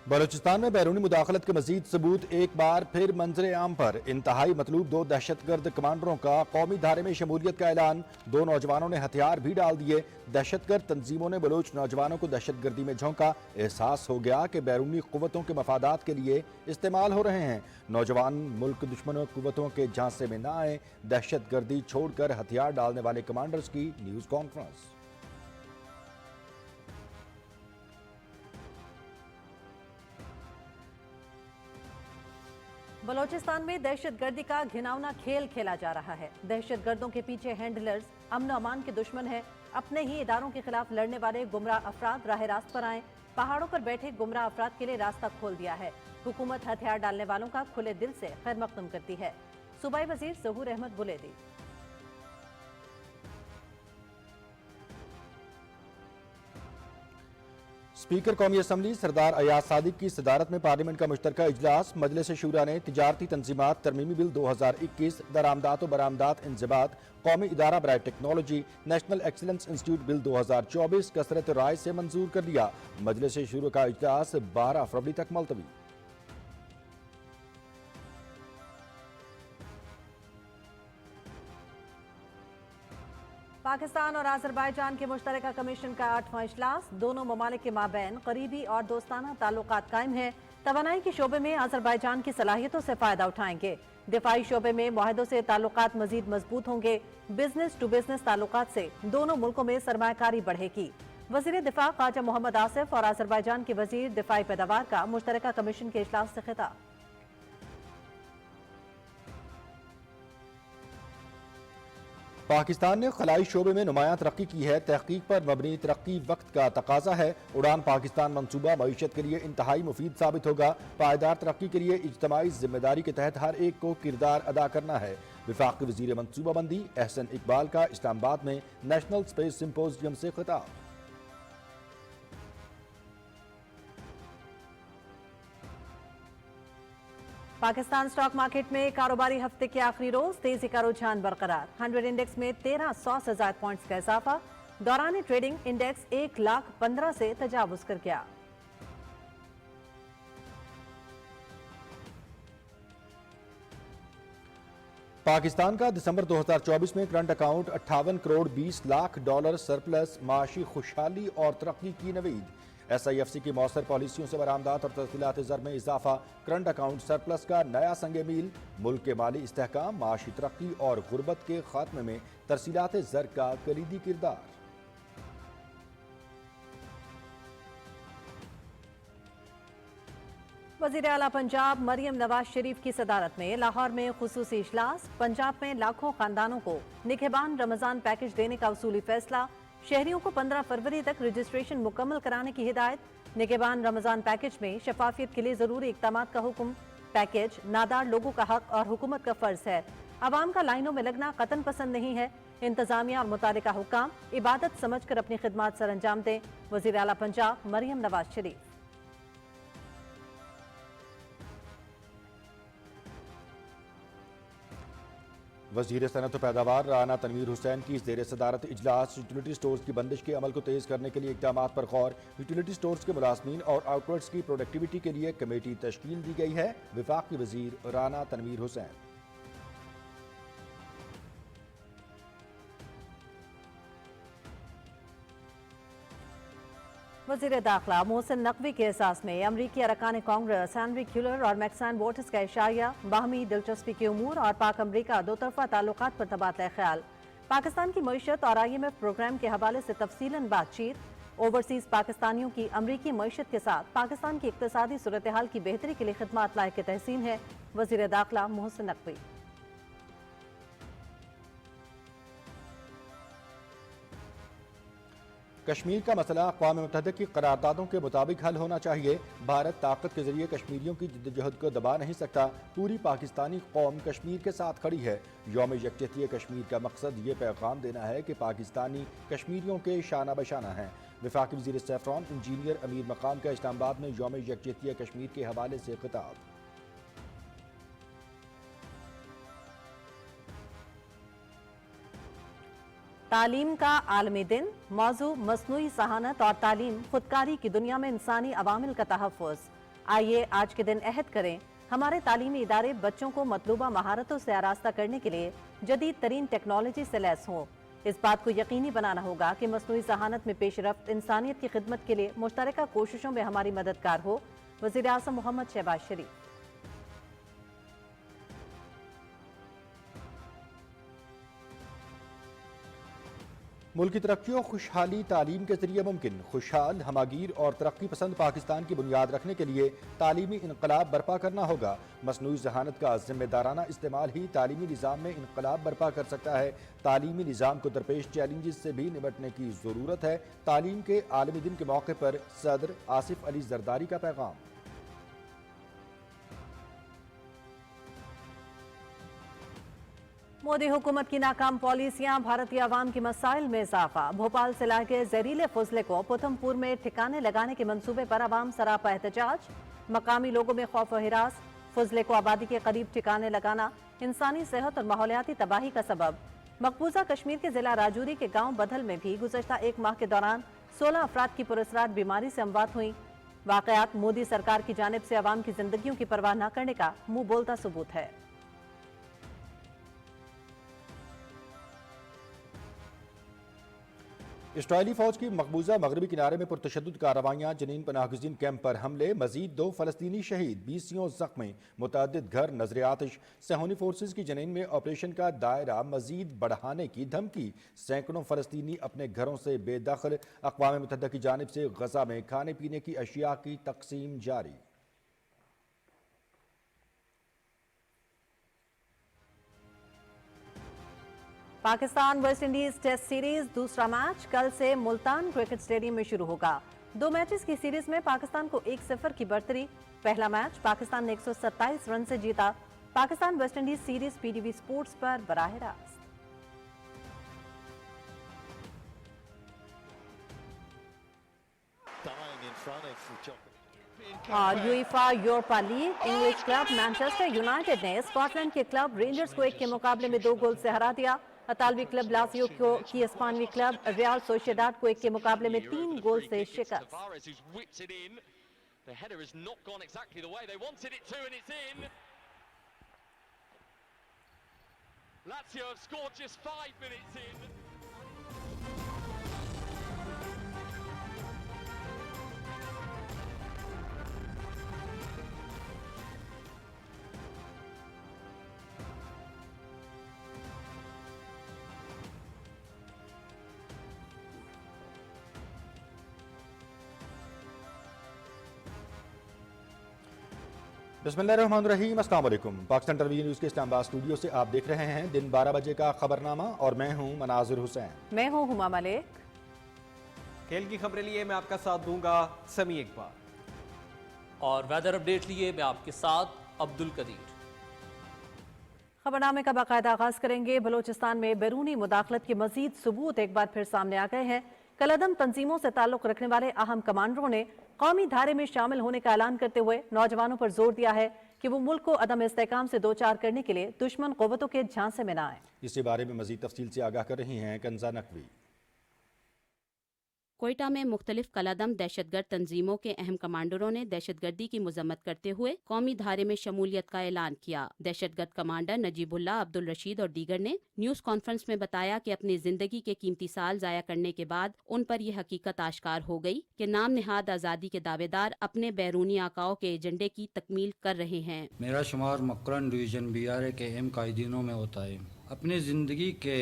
بلوچستان میں بیرونی مداخلت کے مزید ثبوت ایک بار پھر منظر عام پر انتہائی مطلوب 2 دہشت گرد کمانڈروں کا قومی دھارے میں شمولیت کا اعلان 2 نوجوانوں نے ہتھیار بھی ڈال دیے دہشت گرد تنظیموں نے بلوچ نوجوانوں کو دہشت گردی میں جھونکا احساس ہو گیا کہ بیرونی قوتوں کے مفادات کے لیے استعمال ہو رہے ہیں نوجوان ملک دشمنوں قوتوں کے جھانسے میں نہ آئیں دہشت گردی چھوڑ کر ہتھیار ڈالنے والے کمانڈرز کی نیوز کانفرنس بلوچستان میں دہشت گردی کا گھناؤنا کھیل کھیلا جا رہا ہے دہشت گردوں کے پیچھے ہینڈلرز امن و امان کے دشمن ہیں اپنے ہی اداروں کے خلاف لڑنے والے گمراہ افراد راہ راست پر آئیں پہاڑوں پر بیٹھے گمراہ افراد کے لیے راستہ کھول دیا ہے حکومت ہتھیار ڈالنے والوں کا کھلے دل سے خیر مقدم کرتی ہے صوبائی وزیر ظہور احمد بلیدی اسپیکر قومی اسمبلی سردار ایاز صادق کی صدارت میں پارلیمنٹ کا مشترکہ اجلاس مجلس شورا نے تجارتی تنظیمات ترمیمی بل 2021 درآمدات و برآمدات انضباط قومی ادارہ برائے ٹیکنالوجی نیشنل ایکسیلنس انسٹیٹیوٹ بل 2024 کثرت رائے سے منظور کر لیا مجلس شورا کا اجلاس 12 فروری تک ملتوی پاکستان اور آذربائیجان کے مشترکہ کمیشن کا 8واں اجلاس دونوں ممالک کے مابین قریبی اور دوستانہ تعلقات قائم ہیں توانائی کے شعبے میں آذربائیجان کی صلاحیتوں سے فائدہ اٹھائیں گے دفاعی شعبے میں معاہدوں سے تعلقات مزید مضبوط ہوں گے بزنس ٹو بزنس تعلقات سے دونوں ملکوں میں سرمایہ کاری بڑھے گی وزیر دفاع خواجہ محمد آصف اور آذربائیجان کے وزیر دفاعی پیداوار کا مشترکہ کمیشن کے اجلاس سے خطاب پاکستان نے خلائی شعبے میں نمایاں ترقی کی ہے تحقیق پر مبنی ترقی وقت کا تقاضا ہے اڑان پاکستان منصوبہ معیشت کے لیے انتہائی مفید ثابت ہوگا پائیدار ترقی کے لیے اجتماعی ذمہ داری کے تحت ہر ایک کو کردار ادا کرنا ہے وفاقی وزیر منصوبہ بندی احسن اقبال کا اسلام آباد میں نیشنل سپیس سمپوزیم سے خطاب پاکستان سٹاک مارکیٹ میں کاروباری ہفتے کے آخری روز تیزی کا رجحان برقرار 100 انڈیکس میں 1300 سے زائد پوائنٹس کا اضافہ دوران ٹریڈنگ انڈیکس 1,15,000 سے تجاوز کر گیا پاکستان کا دسمبر 2024 میں current account 58 crore 20 lakh dollar surplus معاشی خوشحالی اور ترقی کی نوید ایس آئی ایف سی کی مؤثر پالیسیوں سے برآمدات اور ترسیلات زر میں اضافہ کرنٹ اکاؤنٹ سرپلس کا نیا سنگ میل ملک کے مالی استحکام معاشی ترقی اور غربت کے خاتمے میں ترسیلات زر کا کلیدی کردار وزیر اعلیٰ پنجاب مریم نواز شریف کی صدارت میں لاہور میں خصوصی اجلاس پنجاب میں لاکھوں خاندانوں کو نگہبان رمضان پیکج دینے کا اصولی فیصلہ شہریوں کو 15 فروری تک رجسٹریشن مکمل کرانے کی ہدایت نگہبان رمضان پیکج میں شفافیت کے لیے ضروری اقدامات کا حکم پیکج نادار لوگوں کا حق اور حکومت کا فرض ہے عوام کا لائنوں میں لگنا قطعاً پسند نہیں ہے انتظامیہ اور متعلقہ حکام عبادت سمجھ کر اپنی خدمات سر انجام دیں وزیر اعلیٰ پنجاب مریم نواز شریف وزیر صنعت و پیداوار رانا تنویر حسین کی زیر صدارت اجلاس یوٹیلیٹی سٹورز کی بندش کے عمل کو تیز کرنے کے لیے اقدامات پر غور یوٹیلیٹی سٹورز کے ملازمین اور آؤٹلیٹس کی پروڈکٹیوٹی کے لیے کمیٹی تشکیل دی گئی ہے وفاقی وزیر رانا تنویر حسین وزیر داخلہ محسن نقوی کے احساس میں امریکی ارکان کانگریس ہینری کیولر اور میکسان ووٹس کا اشاریہ باہمی دلچسپی کے امور اور پاک امریکہ دو طرفہ تعلقات پر تبادلہ خیال پاکستان کی معیشت اور آئی ایم ایف پروگرام کے حوالے سے تفصیلاً بات چیت اوورسیز پاکستانیوں کی امریکی معیشت کے ساتھ پاکستان کی اقتصادی صورتحال کی بہتری کے لیے خدمات لائق تحسین ہے وزیر داخلہ محسن نقوی کشمیر کا مسئلہ اقوام متحدہ کی قراردادوں کے مطابق حل ہونا چاہیے بھارت طاقت کے ذریعے کشمیریوں کی جدوجہد کو دبا نہیں سکتا پوری پاکستانی قوم کشمیر کے ساتھ کھڑی ہے یوم یکجہتی کشمیر کا مقصد یہ پیغام دینا ہے کہ پاکستانی کشمیریوں کے شانہ بشانہ ہیں وفاقی وزیر سیفران انجینئر امیر مقام کا اسلام آباد میں یوم یکجہتی کشمیر کے حوالے سے خطاب تعلیم کا عالمی دن موضوع مصنوعی ذہانت اور تعلیم خودکاری کی دنیا میں انسانی عوامل کا تحفظ آئیے آج کے دن عہد کریں ہمارے تعلیمی ادارے بچوں کو مطلوبہ مہارتوں سے آراستہ کرنے کے لیے جدید ترین ٹیکنالوجی سے لیس ہوں۔ اس بات کو یقینی بنانا ہوگا کہ مصنوعی ذہانت میں پیش رفت انسانیت کی خدمت کے لیے مشترکہ کوششوں میں ہماری مددگار ہو۔ وزیر اعظم محمد شہباز شریف۔ ملک کی ترقی و خوشحالی تعلیم کے ذریعے ممکن۔ خوشحال، ہماگیر اور ترقی پسند پاکستان کی بنیاد رکھنے کے لیے تعلیمی انقلاب برپا کرنا ہوگا۔ مصنوعی ذہانت کا ذمہ دارانہ استعمال ہی تعلیمی نظام میں انقلاب برپا کر سکتا ہے۔ تعلیمی نظام کو درپیش چیلنجز سے بھی نمٹنے کی ضرورت ہے۔ تعلیم کے عالمی دن کے موقع پر صدر آصف علی زرداری کا پیغام۔ مودی حکومت کی ناکام پالیسیاں، بھارتی عوام کے مسائل میں اضافہ۔ بھوپال سے لائے گئے زہریلے فضلے کو پتھم پور میں ٹھکانے لگانے کے منصوبے پر عوام سراپا احتجاج۔ مقامی لوگوں میں خوف و ہراس۔ فضلے کو آبادی کے قریب ٹھکانے لگانا انسانی صحت اور ماحولیاتی تباہی کا سبب۔ مقبوضہ کشمیر کے ضلع راجوری کے گاؤں بدھل میں بھی گزشتہ ایک ماہ کے دوران 16 افراد کی پراسرار بیماری سے اموات ہوئیں۔ واقعات مودی سرکار کی جانب سے عوام کی زندگیوں کی پرواہ نہ کرنے کا منہ بولتا ثبوت ہے۔ اسرائیلی فوج کی مقبوضہ مغربی کنارے میں پرتشدد کارروائیاں، جنین پناہ گزین کیمپ پر حملے، مزید 2 فلسطینی شہید، 20 زخمی، متعدد گھر نظر آتش۔ صہیونی فورسز کی جنین میں آپریشن کا دائرہ مزید بڑھانے کی دھمکی، سینکڑوں فلسطینی اپنے گھروں سے بے دخل۔ اقوام متحدہ کی جانب سے غزہ میں کھانے پینے کی اشیاء کی تقسیم جاری۔ Pakistan West Indies test series دوسرا میچ کل سے ملتان کرکٹ سٹیڈیم میں شروع ہوگا۔ 2 میچز کی سیریز میں پاکستان کو 1-0 کی برتری۔ پہلا میچ پاکستان نے 127 رن سے جیتا۔ Pakistan West Indies series P T V sports پر براہ راست۔ اور UEFA Europa League English club Manchester United نے اسکاٹ لینڈ کے کلب رینجرز کو 1 کے مقابلے میں 2 گول سے ہرا دیا۔ اطالوی کلب لازیو کی اسپانوی کلب ریال سوسیڈاد کو 1 کے مقابلے میں 3 گول سے شکست۔ بسم اللہ الرحمن الرحیم، السلام علیکم۔ پاکستان ٹیلی ویژن نیوز کے اسلام آباد اسٹوڈیو سے آپ دیکھ رہے ہیں دن 12 بجے کا خبرنامہ، اور میں ہوں مناظر حسین۔ میں ہوں ہما ملک۔ کھیل کی خبریں لیے میں آپ کا ساتھ دوں گا سمیع اقبال، اور ویدر اپڈیٹ لیے میں آپ کے ساتھ عبد القدیر۔ خبرنامے کا باقاعدہ آغاز کریں گے۔ بلوچستان میں بیرونی مداخلت کے مزید ثبوت ایک بار پھر سامنے آ گئے ہیں۔ کالعدم تنظیموں سے تعلق رکھنے والے اہم کمانڈروں نے قومی دھارے میں شامل ہونے کا اعلان کرتے ہوئے نوجوانوں پر زور دیا ہے کہ وہ ملک کو عدم استحکام سے دوچار کرنے کے لیے دشمن قوتوں کے جھانسے میں نہ آئیں۔ اسی بارے میں مزید تفصیل سے آگاہ کر رہی ہیں کنزہ نقوی۔ کوئٹہ میں مختلف کالعدم دہشت گرد تنظیموں کے اہم کمانڈروں نے دہشت گردی کی مذمت کرتے ہوئے قومی دھارے میں شمولیت کا اعلان کیا۔ دہشت گرد کمانڈر نجیب اللہ، عبد الرشید اور دیگر نے نیوز کانفرنس میں بتایا کہ اپنی زندگی کے قیمتی سال ضائع کرنے کے بعد ان پر یہ حقیقت آشکار ہو گئی کہ نام نہاد آزادی کے دعوے دار اپنے بیرونی آقاؤں کے ایجنڈے کی تکمیل کر رہے ہیں۔ میرا شمار مکرن ڈویژن BRA کے اہم قائدینوں میں ہوتا ہے۔ اپنی زندگی کے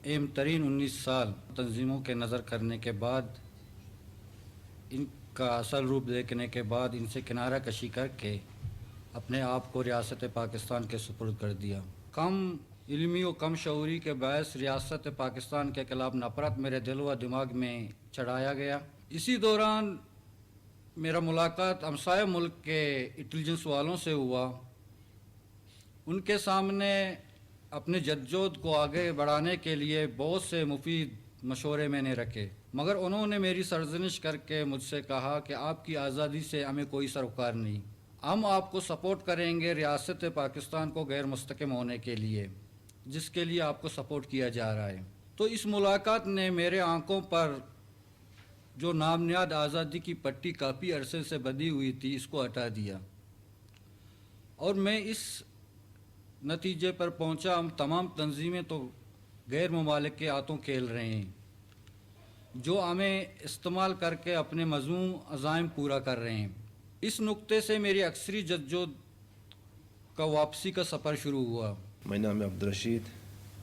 اہم ترین 19 سال تنظیموں کے نظر کرنے کے بعد، ان کا اصل روپ دیکھنے کے بعد، ان سے کنارہ کشی کر کے اپنے آپ کو ریاست پاکستان کے سپرد کر دیا۔ کم علمی و کم شعوری کے باعث ریاست پاکستان کے خلاف نفرت میرے دل و دماغ میں چڑھایا گیا۔ اسی دوران میرا ملاقات ہمسایہ ملک کے انٹیلیجنس والوں سے ہوا۔ ان کے سامنے اپنے جدوجہد کو آگے بڑھانے کے لیے بہت سے مفید مشورے میں نے رکھے، مگر انہوں نے میری سرزنش کر کے مجھ سے کہا کہ آپ کی آزادی سے ہمیں کوئی سروکار نہیں، ہم آپ کو سپورٹ کریں گے ریاست پاکستان کو غیر مستحکم ہونے کے لیے، جس کے لیے آپ کو سپورٹ کیا جا رہا ہے۔ تو اس ملاقات نے میرے آنکھوں پر जो नामनियाद आज़ादी की पट्टी काफ़ी अरसे से बंधी हुई थी, इसको हटा दिया और मैं इस नतीजे पर पहुंचा, हम तमाम तंजीमें तो गैर ममालिक के हाथों खेल रहे हैं जो हमें इस्तेमाल करके अपने मज़मूम अज़ाइम पूरा कर रहे हैं। इस नुक्ते से मेरी अक्सरी जद्दोजहद का वापसी का सफ़र शुरू हुआ। mein naam is Abdul Rashid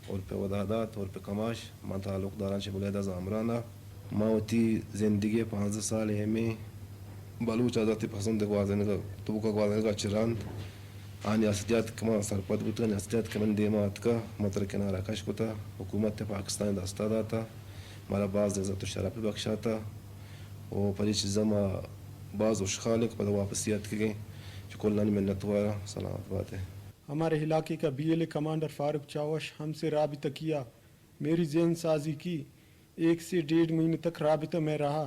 और पे वदादात और पे कमाश मां ताल्लुक दारान से बुलेदा जामराना मावती ज़िंदगी 15 साल है में बलूच आज़ादी पसंद गवाजने का तो का गवाजने का चिरान आने असलियत कमा सरपद बुतन असलियत कमन देमात का मतलब के नारा कश कोता हुकूमत पाकिस्तान दस्ता दाता मारा बाज इज़्ज़त और शरफ बख्शा था और परिच जमा बाज उश खालिक पर वापसियत के जो कुल्लानी मिन्नत वाला सलामत बात है। हमारे इलाके का BLA कमांडर फारूक चावश हमसे राबिता किया, मेरी जेन साजी की, 1 से 1.5 महीने तक राबिता में रहा।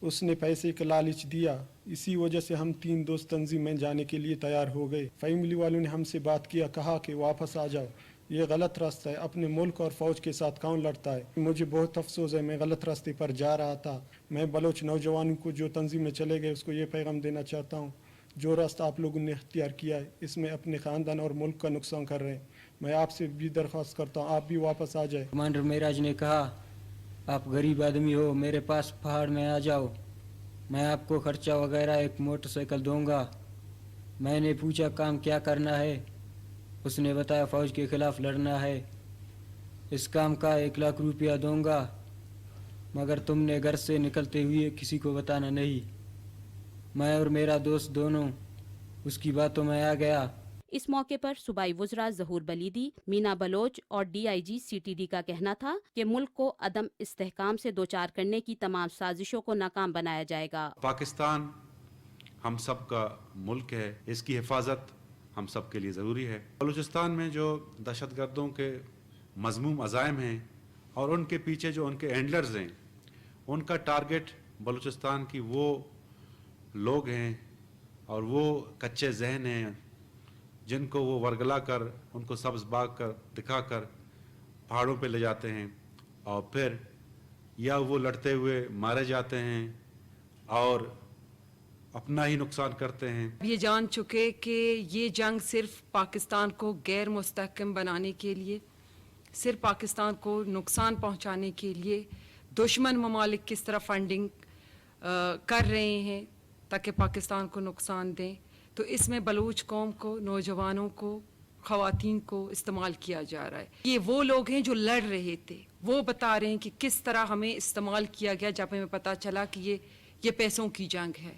उसने पैसे का लालच दिया, इसी वजह से हम 3 दोस्त तंजीम में जाने के लिए तैयार हो गए। फैमिली वालों ने हमसे बात किया, कहा कि वापस आ जाओ, ये गलत रास्ता है, अपने मुल्क और फ़ौज के साथ कौन लड़ता है। मुझे बहुत अफसोस है, मैं गलत रास्ते पर जा रहा था। मैं बलोच नौजवानों को जो तंजीम में चले गए उसको ये पैगाम देना चाहता हूँ, जो रास्ता आप लोगों ने इख्तियार किया है इसमें अपने ख़ानदान और मुल्क का नुकसान कर रहे हैं। मैं आपसे भी दरख्वास्त करता हूँ आप भी वापस आ जाए। कमांडर मेराज ने कहा, आप गरीब आदमी हो, मेरे पास पहाड़ में आ जाओ, मैं आपको खर्चा वगैरह एक मोटरसाइकिल दूंगा। मैंने पूछा काम क्या करना है, उसने बताया फ़ौज के ख़िलाफ़ लड़ना है, इस काम का 1 लाख रुपया दूंगा, मगर तुमने घर से निकलते हुए किसी को बताना नहीं। मैं और मेरा दोस्त दोनों उसकी बातों में आ गया। इस मौके पर सूबाई वुज़रा ज़हूर बलीदी, मीना बलोच और DIG CTD का कहना था कि मुल्क को अदम इस्तेहकाम से दो चार करने की तमाम साजिशों को नाकाम बनाया जाएगा। पाकिस्तान हम सब का मुल्क है, इसकी हिफाजत हम सब के लिए ज़रूरी है। बलूचिस्तान में जो दहशतगर्दों के मज़मूम अज़ाइम हैं और उनके पीछे जो उनके एंडलर्स हैं, उनका टारगेट बलूचिस्तान की वो लोग हैं और वो कच्चे जहन हैं जिनको वो वरगला कर, उनको सब्ज़ बाग कर दिखाकर पहाड़ों पे ले जाते हैं और फिर या वो लड़ते हुए मारे जाते हैं और अपना ही नुकसान करते हैं। ये जान चुके कि ये जंग सिर्फ पाकिस्तान को गैर मुस्तहकम बनाने के लिए, सिर्फ पाकिस्तान को नुकसान पहुंचाने के लिए दुश्मन ममालिक किस तरह फंडिंग कर रहे हैं ताकि पाकिस्तान को नुकसान दें। तो इसमें बलूच कौम को, नौजवानों को, ख़वातीन को इस्तेमाल किया जा रहा है। ये वो लोग हैं जो लड़ रहे थे, वो बता रहे हैं कि किस तरह हमें इस्तेमाल किया गया जब हमें पता चला कि ये पैसों की जंग है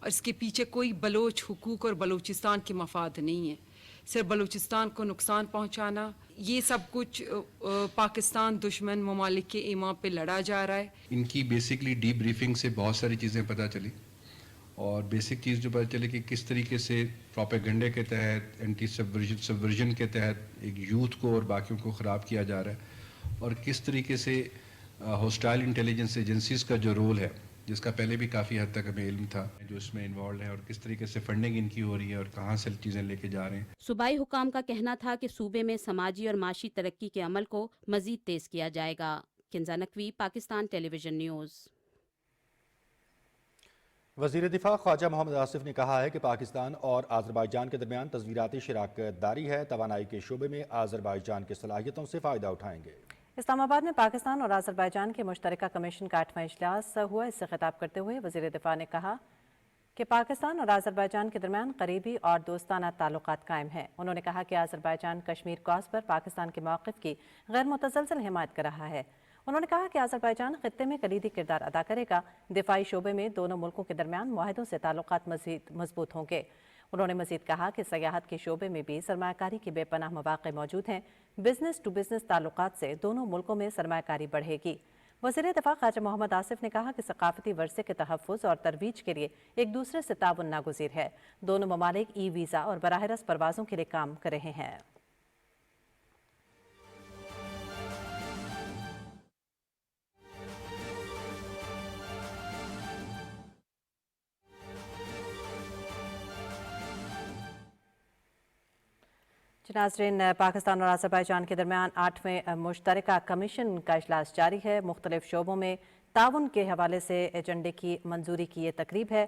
और इसके पीछे कोई बलोच हुकूक और बलूचिस्तान के मफाद नहीं है, सिर्फ बलूचिस्तान को नुकसान पहुंचाना। ये सब कुछ पाकिस्तान दुश्मन ममालिक के ईमा पे लड़ा जा रहा है। इनकी बेसिकली डीप ब्रीफिंग से बहुत सारी चीज़ें पता चली और बेसिक चीज़ जो पता चली कि किस तरीके से प्रोपेगेंडे के तहत, एंटी सबवर्जन के तहत एक यूथ को और बाकियों को ख़राब किया जा रहा है और किस तरीके से होस्टाइल इंटेलिजेंस एजेंसीज़ का जो रोल है, जिसका पहले भी काफ़ी हद तक हमें इल्म था, जो इसमें इन्वॉल्व है और किस तरीके से फंडिंग इनकी हो रही है और कहाँ से चीज़ें लेके जा रहे हैं। सूबाई हुकाम का कहना था कि सूबे में समाजी और माशी तरक्की के अमल को मजीद तेज किया जाएगा। Kinza Naqvi, Pakistan television news. वज़ीर दिफा ख्वाजा मोहम्मद आसिफ ने कहा है कि पाकिस्तान और आज़रबाईजान के दरमियान तज़वीराती शराकत दारी है, तवानाई के शोबे में आज़रबाईजान की सलाहियतों से फ़ायदा उठाएंगे। इस्लामाबाद में पाकिस्तान और आज़रबाईजान के मुश्तरका कमीशन का 8वां इजलास हुआ। इससे खिताब करते हुए वज़ीर दिफा ने कहा कि पाकिस्तान और आज़रबाईजान के दरमियान करीबी और दोस्ताना ताल्लुकात कायम हैं। उन्होंने कहा कि आज़रबाईजान कश्मीर कॉज पर पाकिस्तान के मौक़िफ़ की गैर मुतसलसल हिमायत कर रहा है। उन्होंने कहा कि आज़रबाईजान खित्ते में कलीदी किरदार अदा करेगा। दिफाई शोबे में दोनों मुल्कों के दरमियान मुआहदों से ताल्लुकात मज़ीद मजबूत होंगे। उन्होंने मज़ीद कहा कि सयाहत के शोबे में भी सरमायाकारी के बेपनाह मौक़े मौजूद हैं। बिजनेस टू बिजनेस ताल्लुकात से दोनों मुल्कों में सरमायाकारी बढ़ेगी। वज़ीर दिफा ख्वाजा मोहम्मद आसिफ ने कहा कि सकाफती वर्से के तहफ़्फ़ुज़ और तरवीज के लिए एक दूसरे से ताउन नागुज़ीर है। दोनों ममालिक वीज़ा और बराह रास्त परवाज़ों के लिए काम कर रहे हैं। नाज़रीन, पाकिस्तान और आज़रबाईजान के दरमियान 8वें मुश्तरका कमीशन का इजलास जारी है। मुख्तलिफ शोबों में ताउन के हवाले से एजेंडे की मंजूरी की ये तकरीब है।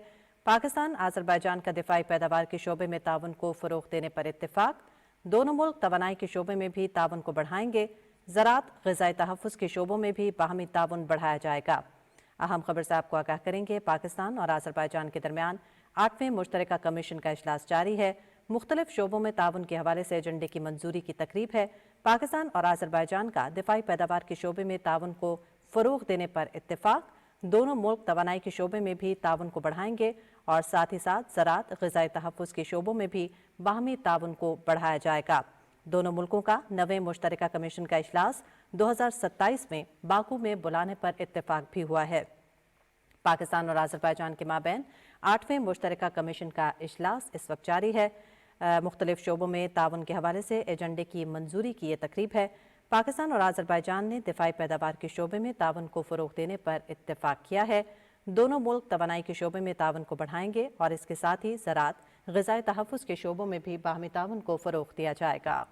पाकिस्तान आज़रबाईजान का दिफाई पैदावार के शोबे में ताउन को फ़रोग़ देने पर इत्तेफाक। दोनों मुल्क तवानाई के शोबे में भी ताउन को बढ़ाएंगे। ज़राअत ग़िज़ाई तहफ़्फ़ुज़ के शोबों में भी बाहमी ताउन बढ़ाया जाएगा। अहम खबर से आपको आगाह करेंगे, पाकिस्तान और आज़रबाईजान के दरमियान 8वें मुश्तरका कमीशन का इजलास जारी है। मुख्तलिफ शोबों में ताउन के हवाले से एजेंडे की मंजूरी की तकरीब है। पाकिस्तान और आज़रबाईजान का दिफाई पैदावार के शोबे में ताउन को फ़रोग़ देने पर इत्तेफाक। दोनों मुल्क तवानाई के शोबे में भी ताउन को बढ़ाएंगे और साथ ही साथ ज़राअत ग़िज़ाई तहफ़्फ़ुज़ के शोबों में भी बाहमी ताउन को बढ़ाया जाएगा। दोनों मुल्कों का 9वें मुश्तरका कमीशन का इजलास 2027 में बाकू में बुलाने पर इत्तेफाक भी हुआ है। पाकिस्तान और आज़रबाईजान के माबैन 8वें मुश्तरका कमीशन का इजलास इस वक्त जारी है। मुख्तलिफ शोबों में ताउन के हवाले से एजेंडे की मंजूरी की ये तकरीब है। पाकिस्तान और आज़रबाईजान ने दिफाई पैदावार के शोबे में ताउन को फ़रोग़ देने पर इत्तेफाक किया है। दोनों मुल्क तवानाई के शोबे में ताउन को बढ़ाएंगे और इसके साथ ही ज़राअत ग़िज़ाई तहफ़्फ़ुज़ के शोबों में भी बाहमी ताउन को फ़रोग़ दिया जाएगा।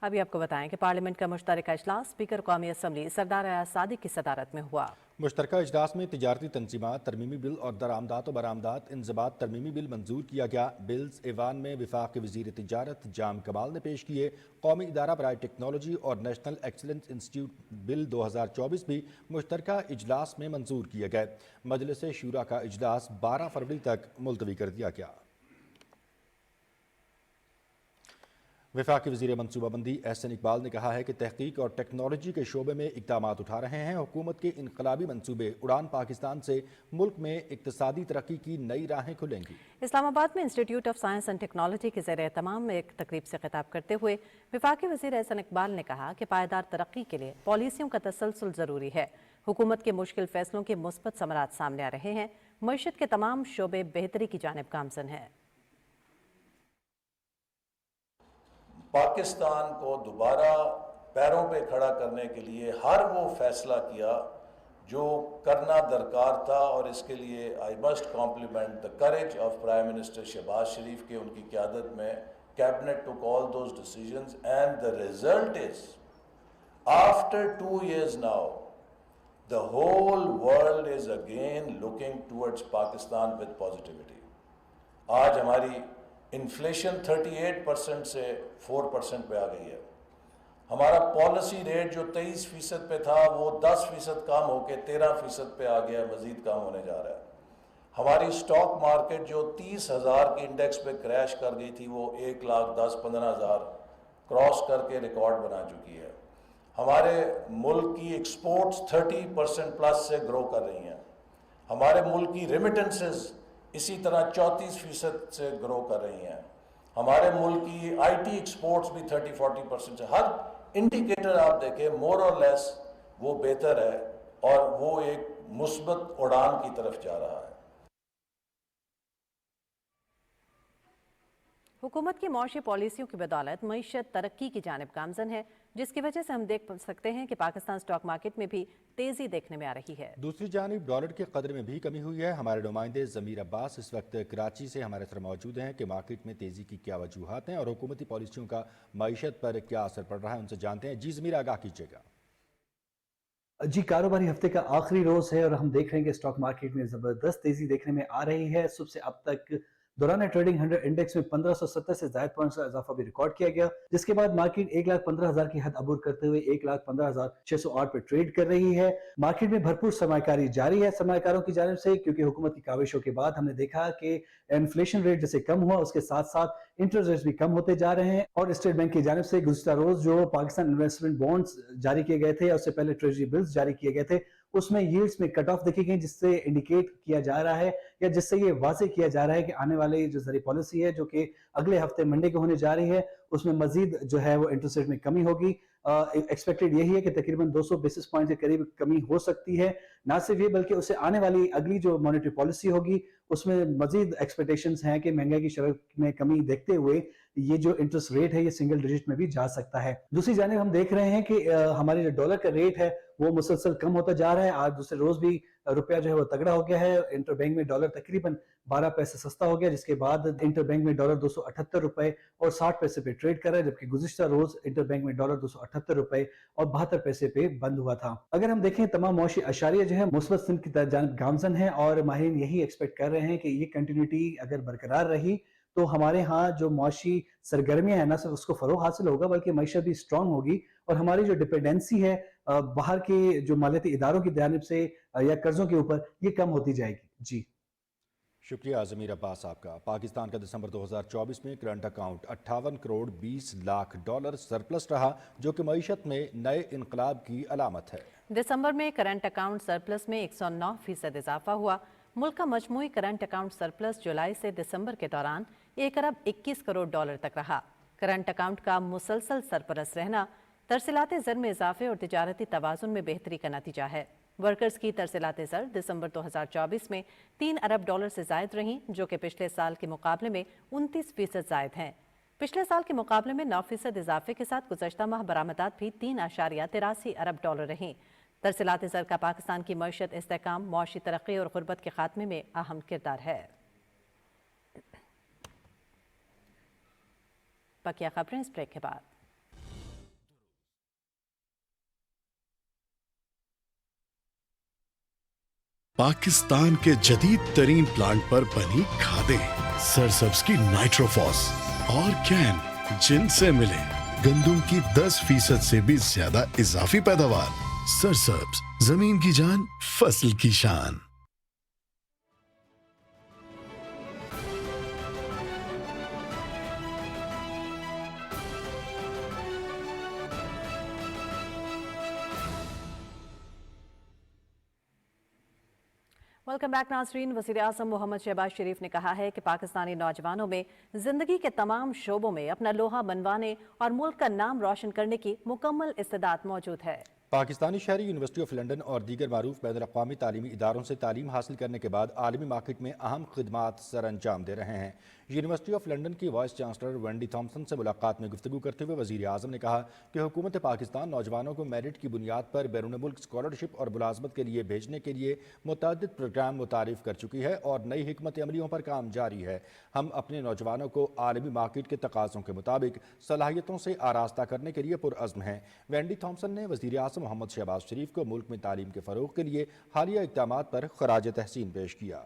अभी आपको बताएं कि पार्लियामेंट का मुश्तरका इजलास स्पीकर कौमी असम्बली सरदार अयाज सादिक की सदारत में हुआ। मुश्तरका इजलास में तिजारती तंजीमात, तरमीमी बिल और दरामदात व बरामदात इंज़बात तरमीमी बिल मंजूर किया गया। बिल्स ऐवान में वफाक वज़ीर तिजारत जाम कमाल ने पेश किए। कौमी इदारा बराए टेक्नोलॉजी और नेशनल एक्सीलेंस इंस्टीट्यूट बिल 2024 भी मुश्तरका इजलास में मंजूर किए गए। मजलिस शूरा का इजलास 12 फरवरी तक मुलतवी कर दिया गया। वफाकी वज़ीर मनसूबाबंदी एहसन इकबाल ने कहा है कि तहकीक और टेक्नोलॉजी के शोबे में इक़दामात उठा रहे हैं। हुकूमत के इनकलाबी मनसूबे उड़ान पाकिस्तान से मुल्क में इक़्तिसादी तरक्की की नई राहें खुलेंगी। इस्लामाबाद में institute of science and technology के ज़ेर एहतमाम एक तकरीब से खिताब करते हुए वफाकी वज़ीर एहसन इकबाल ने कहा कि पायदार तरक्की के लिए पॉलिसियों का तसलसल ज़रूरी है। हुकूमत के मुश्किल फैसलों के मुस्बत समरात सामने आ रहे हैं। मईशत के तमाम शोबे बेहतरी की जानिब गामज़न है। पाकिस्तान को दोबारा पैरों पे खड़ा करने के लिए हर वो फैसला किया जो करना दरकार था, और इसके लिए I must compliment the courage of prime minister Shehbaz Sharif के उनकी क़यादत में cabinet took all those decisions and the result is after 2 years now the whole world is again looking towards Pakistan with positivity. आज हमारी इन्फ्लेशन 38% से 4% पे आ गई है। हमारा पॉलिसी रेट जो 23% पे था वो 10% कम होकर 13% पे आ गया, मजीद कम होने जा रहा है। हमारी स्टॉक मार्केट जो 30,000 के इंडेक्स पे क्रैश कर गई थी वो 1,10,15,000 क्रॉस करके रिकॉर्ड बना चुकी है। हमारे मुल्क की एक्सपोर्ट्स 30% प्लस से ग्रो कर रही हैं। हमारे मुल्क की रेमिटेंसेस इसी तरह 34% से ग्रो कर रही हैं। हमारे मुल्क की आईटी एक्सपोर्ट्स भी 30-40% से, हर इंडिकेटर आप देखें मोर और लेस वो बेहतर है और वो एक मुस्बत उड़ान की तरफ जा रहा है। हुकूमत की मौशी पॉलिसियों की बदौलत मईशत तरक्की की जानिब गामज़न है, जिसकी वजह से हम देख सकते हैं कि पाकिस्तान स्टॉक मार्केट में भी तेजी देखने में आ रही है। दूसरी जानिब डॉलर के कदर में भी कमी हुई है। हमारे नुमाइंदे ज़मीर अब्बास इस वक्त कराची से हमारे साथ मौजूद हैं कि मार्केट में तेजी की क्या वजूहात हैं और हुकूमती पॉलिसियों का मईशत पर क्या असर पड़ रहा है, उनसे जानते हैं। जी ज़मीर, आगाह कीजिएगा। जी, कारोबारी हफ्ते का आखिरी रोज है और हम देख रहे हैं कि स्टॉक मार्केट में जबरदस्त तेजी देखने में आ रही है। सुबह से अब तक दौरान ट्रेडिंग 100 इंडेक्स में 1570 से ज्यादा पॉइंट्स का इजाफा भी रिकॉर्ड किया गया, जिसके बाद मार्केट 1,15,000 की हद अबूर करते हुए 1,15,608 पे ट्रेड कर रही है। मार्केट में भरपूर सरमाकारी जारी है सरमाकारों की जानिब से, क्योंकि हुकूमत की काविशों के बाद हमने देखा कि इन्फ्लेशन रेट जैसे कम हुआ उसके साथ साथ इंटरेस्ट रेट भी कम होते जा रहे हैं। और स्टेट बैंक की जानिब से गुज़िश्ता रोज जो पाकिस्तान इन्वेस्टमेंट बॉन्ड्स जारी किए गए थे, उससे पहले ट्रेजरी बिल्स जारी किए गए थे, उसमें यील्ड्स में कट ऑफ देखी गई, जिससे इंडिकेट किया जा रहा है या जिससे ये वाज़ेह किया जा रहा है कि आने वाली जो ज़री पॉलिसी है जो कि अगले हफ्ते मंडे को होने जा रही है, उसमें मजीद जो है वो इंटरेस्ट रेट में कमी होगी। एक्सपेक्टेड यही है कि तकरीबन 200 बेसिस पॉइंट के करीब कमी हो सकती है। ना सिर्फ ये बल्कि उससे आने वाली अगली जो मॉनेटरी पॉलिसी होगी उसमें मजीद एक्सपेक्टेशंस हैं कि महंगाई की शरह में कमी देखते हुए ये जो इंटरेस्ट रेट है ये सिंगल डिजिट में भी जा सकता है। दूसरी जानिब हम देख रहे हैं कि हमारे जो डॉलर का रेट है वो मुसलसल कम होता जा रहा है। आज दूसरे रोज भी रुपया जो है वो तगड़ा हो गया है। इंटरबैंक में डॉलर तकरीबन 12 पैसे सस्ता हो गया, जिसके बाद इंटरबैंक में डॉलर 278 रुपए और 60 पैसे पे ट्रेड कर रहा है, जबकि गुज़िश्ता रोज इंटरबैंक में डॉलर 278 रुपए और 72 पैसे पे बंद हुआ था। अगर हम देखें तमाम मौशी अशारिया जो है मुस्बत सिमत की जानिब गामजन है और माहिरीन यही एक्सपेक्ट कर रहे हैं कि ये कंटिन्यूटी अगर बरकरार रही तो हमारे यहाँ जो मौशी सरगर्मियां हैं, न सिर्फ उसको फरोग हासिल होगा बल्कि मईशत भी स्ट्रांग होगी और हमारी जो डिपेंडेंसी है बाहर के जो मालियाती इदारों की जानिब से या कर्जों के ऊपर, ये कम होती जाएगी। जी शुक्रिया ज़मीर अब्बास आपका। पाकिस्तान का दिसंबर 2024 में current account 58 crore 20 lakh dollar surplus रहा, जो कि मईशत में नए इनकलाब की अलामत है। दिसंबर में करंट अकाउंट सरप्लस में 109% इजाफा हुआ। मुल्क का मजमूई करंट अकाउंट सरप्लस जुलाई से दिसंबर के दौरान 1 अरब 21 करोड़ डॉलर तक रहा। करंट अकाउंट का मुसलसल सरपरस्त रहना तरसीलात ज़र में इजाफे और तिजारती तवाज़ुन में बेहतरी का नतीजा है। वर्कर्स की तरसीलात ज़र दिसंबर 2024 में 3 अरब डॉलर से ज़ायद रहीं, जो कि पिछले साल के मुकाबले में 29% ज़ायद हैं। पिछले साल के मुकाबले में 9% इजाफे के साथ गुज़श्ता माह बरामदात भी 3.83 अरब डॉलर रहीं। तरसीलात ज़र का पाकिस्तान की मईशत, इस्तेहकाम, मौशी तरक्की और गुर्बत के खात्मे में अहम किरदार है। बकिया खबरें इस ब्रेक के बाद। पाकिस्तान के जदीद तरीन प्लांट पर बनी खादें, सरसब्ज की नाइट्रोफॉस और कैन, जिनसे मिले गंदम की 10% से भी ज्यादा इजाफी पैदावार। सरसब्ज, जमीन की जान, फसल की शान। वेलकम बैक नाज़रीन। वज़ीर आज़म मोहम्मद शहबाज शरीफ ने कहा है कि पाकिस्तानी नौजवानों में जिंदगी के तमाम शोबों में अपना लोहा मनवाने और मुल्क का नाम रोशन करने की मुकम्मल इस्तेदाद मौजूद है। पाकिस्तानी शहरी यूनिवर्सिटी ऑफ लंदन और दीगर मारूफ बैनुल अक़वामी तालीमी इदारों से तालीम हासिल करने के बाद आलमी मार्केट में अहम खिदमात सर अंजाम दे रहे हैं। यूनिवर्सिटी ऑफ लंदन की वाइस चांसलर वेंडी थॉम्सन से मुलाकात में गुफ्तगू करते हुए वज़ीर आज़म ने कहा कि हुकूमत पाकिस्तान नौजवानों को मेरिट की बुनियाद पर बैरून मुल्क स्कॉलरशिप और मुलाजमत के लिए भेजने के लिए मुतअद्दिद प्रोग्राम मुतारिफ कर चुकी है और नई हिकमत अमलियों पर काम जारी है। हम अपने नौजवानों को आलमी मार्केट के तकाज़ों के मुताबिक सलाहियतों से आरास्ता करने के लिए पुरअज़्म हैं। वेंडी थॉम्सन ने वज़ीर आज़म मोहम्मद शहबाज शरीफ को मुल्क में तालीम के फ़रोग़ के लिए हालिया इक़दामात पर ख़राज तहसीन पेश किया।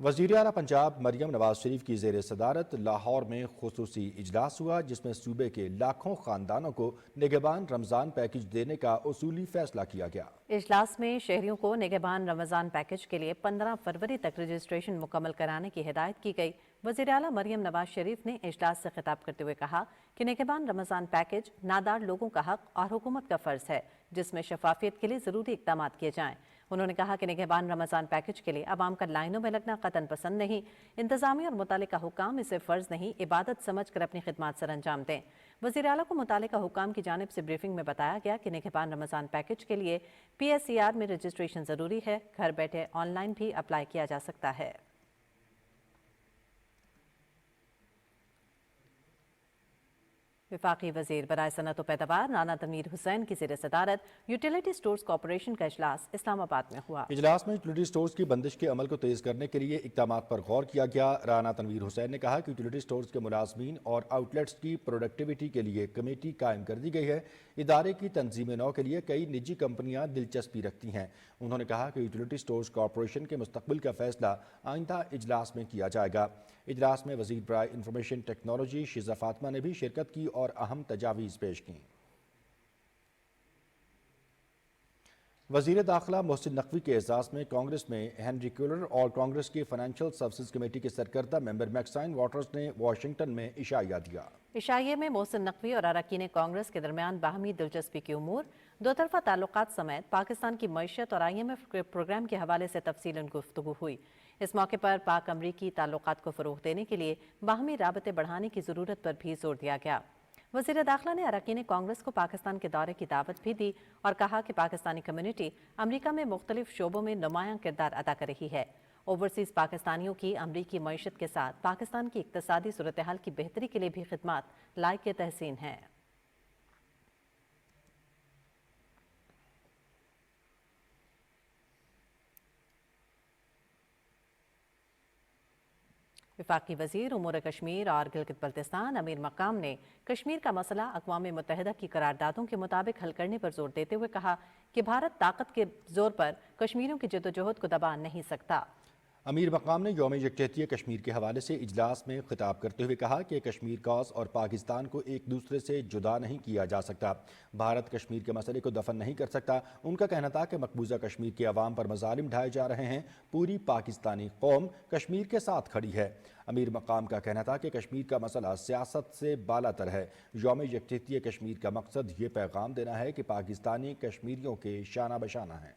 वज़ीर आला पंजाब मरियम नवाज शरीफ की ज़ेर सदारत लाहौर में खुसूसी इजलास हुआ, जिसमें सूबे के लाखों ख़ानदानों को निगहबान रमज़ान पैकेज देने का उसूली फैसला किया गया। इजलास में शहरियों को निगहबान रमज़ान पैकेज के लिए 15 फरवरी तक रजिस्ट्रेशन मुकम्मल कराने की हिदायत की गई। वज़ीर आला मरियम नवाज शरीफ ने इजलास से खिताब करते हुए कहा कि निगहबान रमज़ान पैकेज नादार लोगों का हक और हुकूमत का फ़र्ज़ है, जिसमें शफाफियत के लिए ज़रूरी इक़दाम किए जाएँ। उन्होंने कहा कि निगहबान रमज़ान पैकेज के लिए अवाम का लाइनों में लगना कतन पसंद नहीं। इंतज़ामिया और मुतालिका हुकाम इसे फ़र्ज़ नहीं, इबादत समझ कर अपनी खिदमात सर अंजाम दें। वज़ीर आला को मुतालिका हुकाम की जानिब से ब्रीफिंग में बताया गया कि निगहबान रमज़ान पैकेज के लिए PSCR में रजिस्ट्रेशन ज़रूरी है। घर बैठे ऑनलाइन भी अप्लाई किया जा सकता है। वफाकी वज़ीर बराए सनअत व पैदावार राना तनवीर हुसैन की ज़ेर सदारत यूटिलिटी स्टोर्स कॉर्पोरेशन का इजलास इस्लामाबाद में हुआ। इजलास में यूटिलिटी स्टोर्स की बंदिश के अमल को तेज़ करने के लिए इक़दामात पर गौर किया गया। राना तनवीर हुसैन ने कहा कि यूटिलिटी स्टोर्स के मुलाजमीन और आउटलेट्स की प्रोडक्टिविटी के लिए कमेटी कायम कर दी गई है। इदारे की तंजीम नौ के लिए कई निजी कंपनियां दिलचस्पी रखती हैं। उन्होंने कहा कि यूटिलिटी स्टोर्स कॉर्पोरेशन के मुस्तकबिल का फैसला आइंदा इजलास में किया जाएगा। इजलास में वज़ीर बराए इंफॉर्मेशन टेक्नोलॉजी शिज़ा फातिमा ने भी शिरकत की और अहम तजावीज़ पेश की। वज़ीर दाखिला मोहसिन नकवी के एजाज़ में कांग्रेस में हेनरी क्यूलर और कांग्रेस की फाइनेंशियल सर्विसेज कमेटी के सरकर्दा मेंबर मैक्साइन वाटर्स ने वाशिंगटन में इशाया दिया। इशाये में मोहसिन नकवी और अरकान कांग्रेस के दरमियान बाहमी दिलचस्पी की उमूर, दो तरफा ताल्लुकात समेत पाकिस्तान की मईशत और IMF के प्रोग्राम के हवाले से तफसीलन गुफ्तगू हुई। इस मौके पर पाक अमरीकी ताल्लुकात को फ़रोग़ देने के लिए बाहमी राबते बढ़ाने की ज़रूरत पर भी जोर दिया गया। वज़ीर दाखिला ने अरकान कांग्रेस को पाकिस्तान के दौरे की दावत भी दी और कहा कि पाकिस्तानी कम्युनिटी अमरीका में मुख्तलिफ शोबों में नुमायां किरदार अदा कर रही है। ओवरसीज़ पाकिस्तानियों की अमरीकी मईशत के साथ पाकिस्तान की इक़्तिसादी सूरत हाल की बेहतरी के लिए भी खिदमात लायक तहसीन हैं। वफाकी वजीर उमूर कश्मीर और गिलगित बल्तिस्तान अमीर मकाम ने कश्मीर का मसला अक़वाम मुत्तहिदा की करारदादों के मुताबिक हल करने पर जोर देते हुए कहा कि भारत ताकत के जोर पर कश्मीरियों की जद्दोजहद को दबा नहीं सकता। अमीर मकाम ने यौम यकजहती कश्मीर के हवाले से इजलास में खिताब करते हुए कहा कि कश्मीर कॉज और पाकिस्तान को एक दूसरे से जुदा नहीं किया जा सकता। भारत कश्मीर के मसले को दफन नहीं कर सकता। उनका कहना था कि मकबूजा कश्मीर के अवाम पर मजालिम ढाए जा रहे हैं। पूरी पाकिस्तानी कौम कश्मीर के साथ खड़ी है। अमीर मकाम का कहना था कि कश्मीर का मसला सियासत से बालातर है। यौम यकजहती कश्मीर का मकसद ये पैगाम देना है कि पाकिस्तानी कश्मीरियों के शाना बशाना हैं।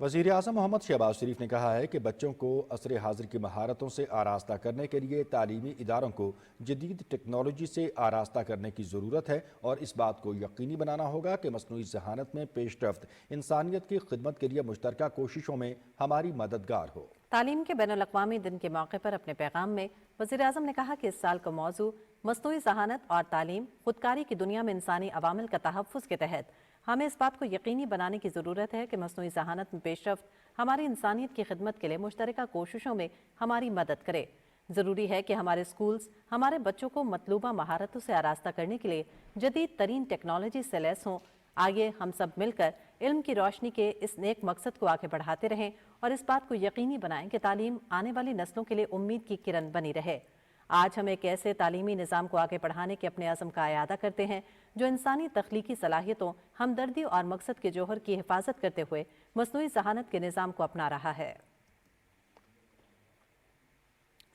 वज़ीर आज़म मोहम्मद शहबाज शरीफ ने कहा है कि बच्चों को असर हाजिर की महारतों से आरास्ता करने के लिए तालीमी इदारों को जदीद टेक्नोलॉजी से आरास्ता करने की ज़रूरत है और इस बात को यकीनी बनाना होगा कि मसनूई ज़हानत में पेशरफ्त इंसानियत की खिदमत के लिए मुश्तरका कोशिशों में हमारी मददगार हो। तालीम के बैनुल-अक़वामी दिन के मौके पर अपने पैगाम में वज़ीर आज़म ने कहा कि इस साल का मौजू मसनूई ज़हानत और तालीम खुदकारी की दुनिया में इंसानी अवामिल का तहफ़्फ़ुज़ के तहत हमें इस बात को यकीनी बनाने की ज़रूरत है कि मसनूई ज़हानत में पेशरफ्त हमारी इंसानियत की खिदमत के लिए मुश्तरका कोशिशों में हमारी मदद करे। ज़रूरी है कि हमारे स्कूल्स हमारे बच्चों को मतलूबा महारतों से आरास्ता करने के लिए जदीद तरीन टेक्नोलॉजी से लैस हों। आइए हम सब मिलकर इल्म की रोशनी के इस नेक मकसद को आगे बढ़ाते रहें और इस बात को यकीनी बनाएं कि तालीम आने वाली नस्लों के लिए उम्मीद की किरण बनी रहे। आज हम एक ऐसे तालीमी निज़ाम को आगे बढ़ाने के अपने अज़म का इयादा करते हैं जो इंसानी तख्लीकी सलाहियतों, हमदर्दी और मकसद के जौहर की हिफाजत करते हुए मसनूई ज़हानत के निज़ाम को अपना रहा है।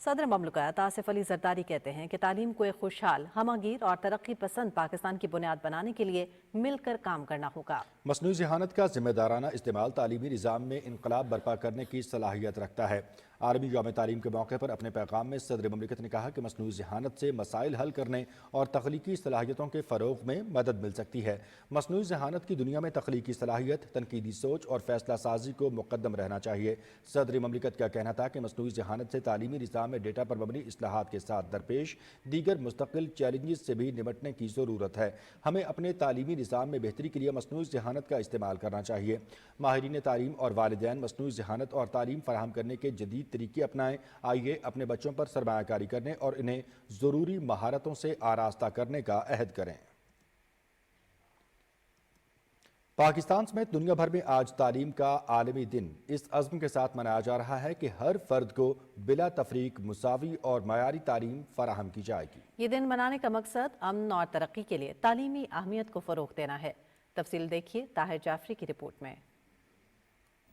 सदर ममलकत आसिफ अली जरदारी कहते हैं कि तालीम को एक खुशहाल, हमागीर और तरक्की पसंद पाकिस्तान की बुनियाद बनाने के लिए मिलकर काम करना होगा। मसनूई ज़हानत का जिम्मेदाराना इस्तेमाल तालीमी निज़ाम में इनकलाब बर्पा करने की सलाहियत रखता है। आलमी यौम तालीम के मौके पर अपने पैगाम में सदर ममलिकत ने कहा कि मसनूई ज़हानत से मसाइल हल करने और तख्लीकी सलाहियतों के फ़रोग़ में मदद मिल सकती है। मसनूई ज़हानत की दुनिया में तख्लीकी सलाहियत, तनकीदी सोच और फैसला साजी को मुक़द्दम रहना चाहिए। सदर ममलिकत का कहना था कि मसनूई ज़हानत से तालीमी निज़ाम में डेटा पर मबनी इस्लाहात के साथ दरपेश दीगर मुस्तकिल चैलेंजेस से भी निपटने की ज़रूरत है। हमें अपने तालीमी निज़ाम में बेहतरी के लिए मसनूई ज़हानत का इस्तेमाल करना चाहिए। माहिरीन तालीम और वालिदैन मसनूई ज़हानत और तालीम फराहम करने के जदीद तरीके अपनाएं। आइए अपने बच्चों पर सरमायाकारी करने और इन्हें ज़रूरी महारतों से आरास्ता करने का अहद करें। पाकिस्तान समेत दुनिया भर में आज तालीम का आलमी दिन इस अज़्म के साथ मनाया जा रहा है कि हर फर्द को बिला तफरीक मुसावी और मयारी तालीम फराहम की जाएगी। ये दिन मनाने का मकसद अमन और तरक्की के लिए तालीमी अहमियत को फ़रोग़ देना है। तफसील देखिए ताहिर जाफरी की रिपोर्ट में।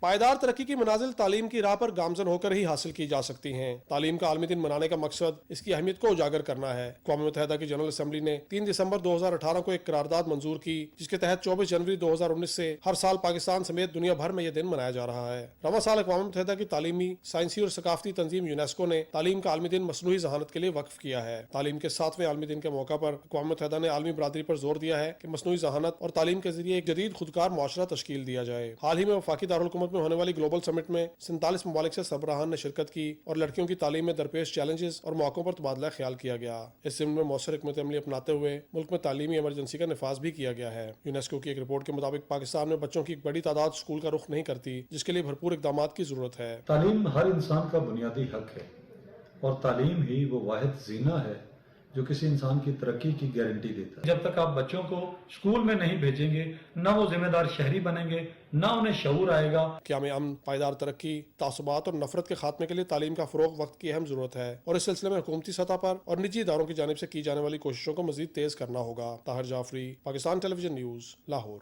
पायदार तरक्की की मनाजिल तालीम की राह पर गामजन होकर ही हासिल की जा सकती हैं। तालीम का आलमी दिन मनाने का मकसद इसकी अहमियत को उजागर करना है। अक़वाम मुत्तहिदा की जनरल असेंबली ने 3 दिसंबर 2018 को एक करारदाद मंजूर की, जिसके तहत 24 जनवरी 2019 से हर साल पाकिस्तान समेत दुनिया भर में यह दिन मनाया जा रहा है। रवां साल अक़वाम मुत्तहिदा की तालीमी, साइंसी और सकाफती तंजीम यूनेस्को ने तालीम का आलमी दिन मसनूई ज़हानत के लिए वक्फ किया है। तालीम के 7वें आलमी दिन के मौका पर अक़वाम मुत्तहिदा ने आलमी बरादरी पर जोर दिया है कि मसनूई ज़हानत और तालीम के जरिए एक जदीद खुदकार मुआशरा तश्कील दिया जाए। हाल ही में वफाकी दारुल हुकूमत में होने वाली ग्लोबल समिट में 47 ममालिक से सरबराहान ने शिरकत की और लड़कियों की तालीम में दरपेश चैलेंजेस और मौकों पर तबादला ख्याल किया गया। इस ज़िम्न में मौसर हिकमत अमली अपनाते हुए मुल्क में तालीमी इमरजेंसी का निफाज भी किया गया है। यूनेस्को की एक रिपोर्ट के मुताबिक पाकिस्तान में बच्चों की एक बड़ी तादाद स्कूल का रुख नहीं करती, जिसके लिए भरपूर इक़दामात की जरूरत है। तालीम हर इंसान का बुनियादी हक है और तालीम ही वो वाहिद जीना है जो किसी इंसान की तरक्की की गारंटी देता है। जब तक आप बच्चों को स्कूल में नहीं भेजेंगे, ना वो जिम्मेदार शहरी बनेंगे, ना उन्हें शऊर आएगा। क्या में अमन, पायदार तरक्की, तासुबात और नफरत के खात्मे के लिए तालीम का फरोग वक्त की अहम जरूरत है और इस सिलसिले में हुकूमती सतह पर और निजी इदारों की जानिब से की जाने वाली कोशिशों को मजीद तेज करना होगा। Tahir Jafri, Pakistan television news, Lahore.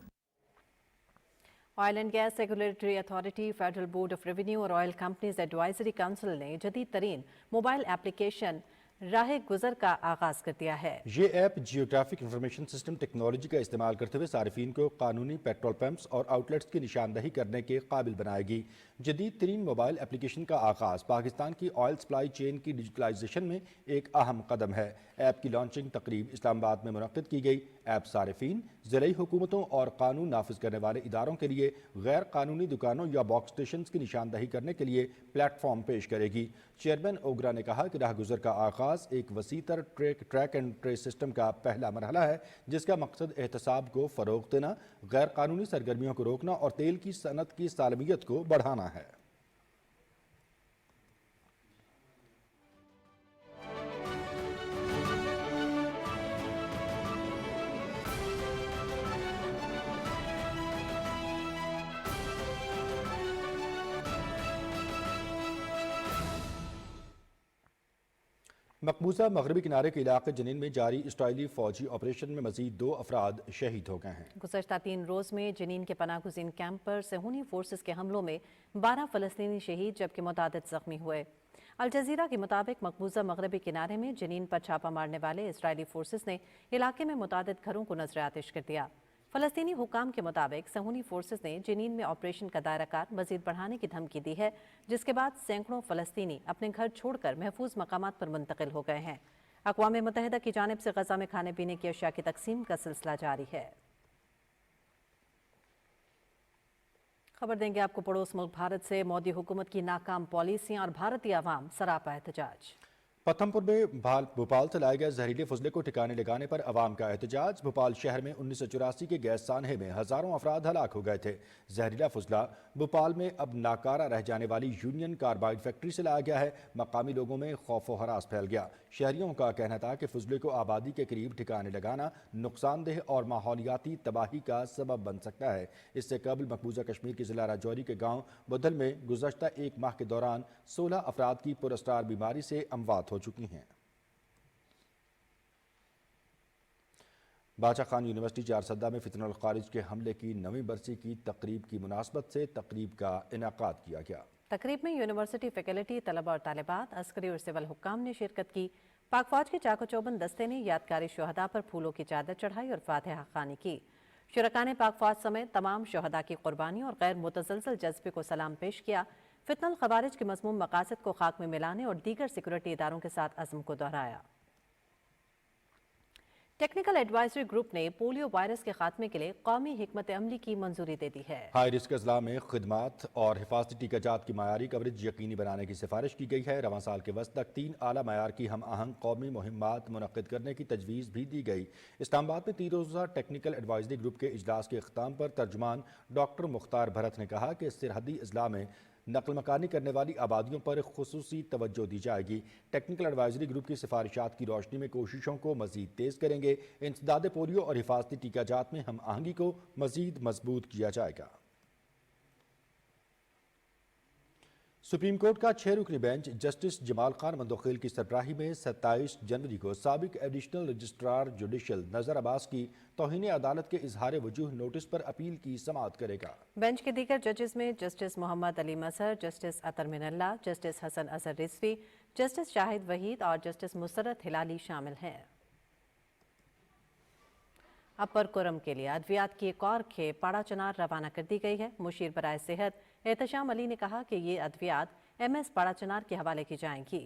Oil and gas regulatory authority, federal board of revenue और ऑयल कंपनीज एडवाइजरी काउंसिल ने जदीद तरीन मोबाइल एप्लीकेशन राह गुजर का आगाज कर दिया है। ये app geographic information system technology का इस्तेमाल करते हुए सार्फिन को कानूनी पेट्रोल पंप्स और आउटलेट्स की निशानदही करने के काबिल बनाएगी। जदीद तरीन मोबाइल एप्लीकेशन का आगाज पाकिस्तान की ऑयल सप्लाई चेन की डिजिटलाइजेशन में एक अहम कदम है। ऐप की लॉन्चिंग तकरीब इस्लामाबाद में मुनक्किद की गई। ऐप सारिफीन, ज़िली हुकूमतों और कानून नाफिज करने वाले इदारों के लिए गैर कानूनी दुकानों या बॉक्स स्टेशन की निशानदही करने के लिए प्लेटफॉर्म पेश करेगी। चेयरमैन ओगरा ने कहा कि राहगुजर का आगाज़ एक वसीतर ट्रैक एंड ट्रेस सिस्टम का पहला मरहला है, जिसका मकसद एहतसाब को फ़रोग़ देना, गैर कानूनी सरगर्मियों को रोकना और तेल की सनत की सालमियत को बढ़ाना है। मकबूजा मगरबी किनारे के इलाके जनीन में जारी इसराइली फौजी ऑपरेशन में मजीद 2 अफराद शहीद हो गए हैं। गुज़श्ता 3 रोज़ में जनीन के पनाह गुज़ीन कैंप पर सहूनी फोर्सेस के हमलों में 12 फ़लस्तीनी शहीद जबकि मुतादिद ज़ख्मी हुए। अल जज़ीरा के मुताबिक मकबूजा मगरबी किनारे में जनीन पर छापा मारने वाले इसराइली फोर्सेस ने इलाके में मुतादिद घरों को नजर आतिश कर दिया। फ़लस्तीनी हुकाम के मुताबिक सहूनी फोर्सेस ने जनीन में ऑपरेशन का दायराकार मजीद बढ़ाने की धमकी दी है, जिसके बाद सैकड़ों फ़लस्तीनी अपने घर छोड़कर महफूज मकामात पर मुंतकिल हो गए हैं। अक़वाम मुत्तहिदा की जानिब से गज़ा में खाने पीने की अशिया की तकसीम का सिलसिला जारी है। खबर देंगे आपको पड़ोस मुल्क भारत से मोदी हुकूमत की नाकाम पॉलिसियां और भारतीय अवाम सरापा एहतजाज। पथमपुर में भोपाल से लाए गए जहरीले फजले को ठिकाने लगाने पर अवाम का एहतजाज। भोपाल शहर में 1984 के गैस सानहे में हजारों अफराद हलाक हो गए थे। जहरीला फजला भोपाल में अब नाकारा रह जाने वाली यूनियन कार्बाइड फैक्ट्री से लाया गया है। मकामी लोगों में खौफ व हरास फैल गया। शहरियों का कहना था कि फजले को आबादी के करीब ठिकाने लगाना नुकसानदेह और माहौलियाती तबाही का सबब बन सकता है। इससे कबल मकबूजा कश्मीर के जिला राजौरी के गाँव बुधल में गुज़श्ता एक माह के दौरान 16 अफराद की पुरस्तार बीमारी से अमवात हो चुकी हैं। बादशाह खान यूनिवर्सिटी चारसद्दा में फितनुल खारिज के हमले की 9वीं बरसी की तकरीब की मुनासबत से तकरीब का इनाकाद किया गया। तकरीब में यूनिवर्सिटी फैकल्टी, तलबा और तालिबात, अस्करी और सिविल हुक्काम ने शिरकत की। पाक फौज के चाको चौबंद दस्ते ने यादगारी शोहदा पर फूलों की चादर चढ़ाई और फातिहा खानी की। शुरका ने पाक फौज समेत तमाम शोहदा की कुर्बानी और गैर मुतसलसल जज्बे को सलाम पेश किया। फितनुल खवारिज के मज़मूम मकासद को खाक में मिलाने और दीगर सिक्योरिटी इदारों के साथ अज़्म को दोहराया। टेक्निकल एडवाइजरी ग्रुप ने पोलियो वायरस के खात्मे के लिए कौमी हिकमत अमली की मंजूरी दे दी है। हाई रिस्क अजला में खिदमात और हिफाजती टीकाजात की मायारी कवरेज यकीनी बनाने की सिफारिश की गई है। रवां साल के वस्त तक 3 आला मायार की हम आहंग कौमी मुहिम्मात मुनक्किद करने की तजवीज़ भी दी गई। इस्लामाबाद में 3 रोज़ा टेक्निकल एडवाइजरी ग्रुप के इजलास के अख्ताम पर तर्जुमान डॉक्टर मुख्तार भरत ने कहा कि सरहदी अजला में नकल मकानी करने वाली आबादियों पर खुसूसी तवज्जो दी जाएगी। टेक्निकल एडवाइजरी ग्रुप की सिफारिशात की रोशनी में कोशिशों को मजीद तेज़ करेंगे। इंसदाद पोलियो और हिफाजती टीकाजात में हम आहंगी को मजीद मजबूत किया जाएगा। सुप्रीम कोर्ट का 6 रुकनी बेंच जस्टिस जमाल खान मंदोखिल की सरबराही में 27 जनवरी को साबिक एडिशनल रजिस्ट्रार जुडिशल नजर अब्बास की तौहीन अदालत के इजहार वजूह नोटिस पर अपील की समाअत करेगा। बेंच के दीगर जजेस में जस्टिस मोहम्मद अली मजहर, जस्टिस अतर मिनल्ला, जस्टिस हसन असर रिजवी, जस्टिस शाहिद वहीद और जस्टिस मुसरत हिलाली शामिल हैं। अपर कुरम के लिए अद्वियात की एक और खेप पाड़ा चनार रवाना कर दी गई है। मुशीर बराए सेहत एहतशाम अली ने कहा कि ये अद्वियात MS पाड़ा चनार के हवाले की जाएंगी।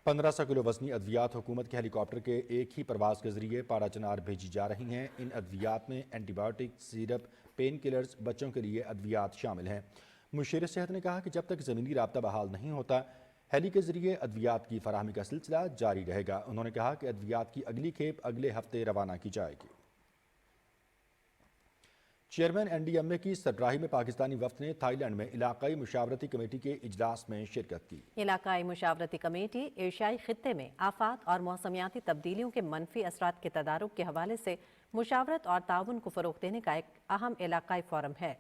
1500 किलो वजनी अद्वियात हुकूमत के हेलीकॉप्टर के एक ही प्रवास के जरिए पाड़ा चनार भेजी जा रही हैं। इन अद्वियात में एंटीबायोटिक, सिरप, पेन किलर्स, बच्चों के लिए अद्वियात शामिल हैं। मुशीर सेहत ने कहा कि जब तक ज़मीनी राब्ता बहाल नहीं होता हेली के जरिए अद्वियात की फराहमी का सिलसिला जारी रहेगा। उन्होंने कहा कि अद्वियात की अगली खेप अगले हफ्ते रवाना की जाएगी। चेयरमैन NDMA की सरबराही में पाकिस्तानी वफ्द ने थाईलैंड में इलाकाई मुशावरती कमेटी के इजलास में शिरकत की। इलाकाई मुशावरती कमेटी एशियाई खित्ते में आफात और मौसमियाती तब्दीलियों के मनफी असरात के तदारुक के हवाले से मुशावरत और ताउन को फ़रोग़ देने का एक अहम इलाकाई फोरम है।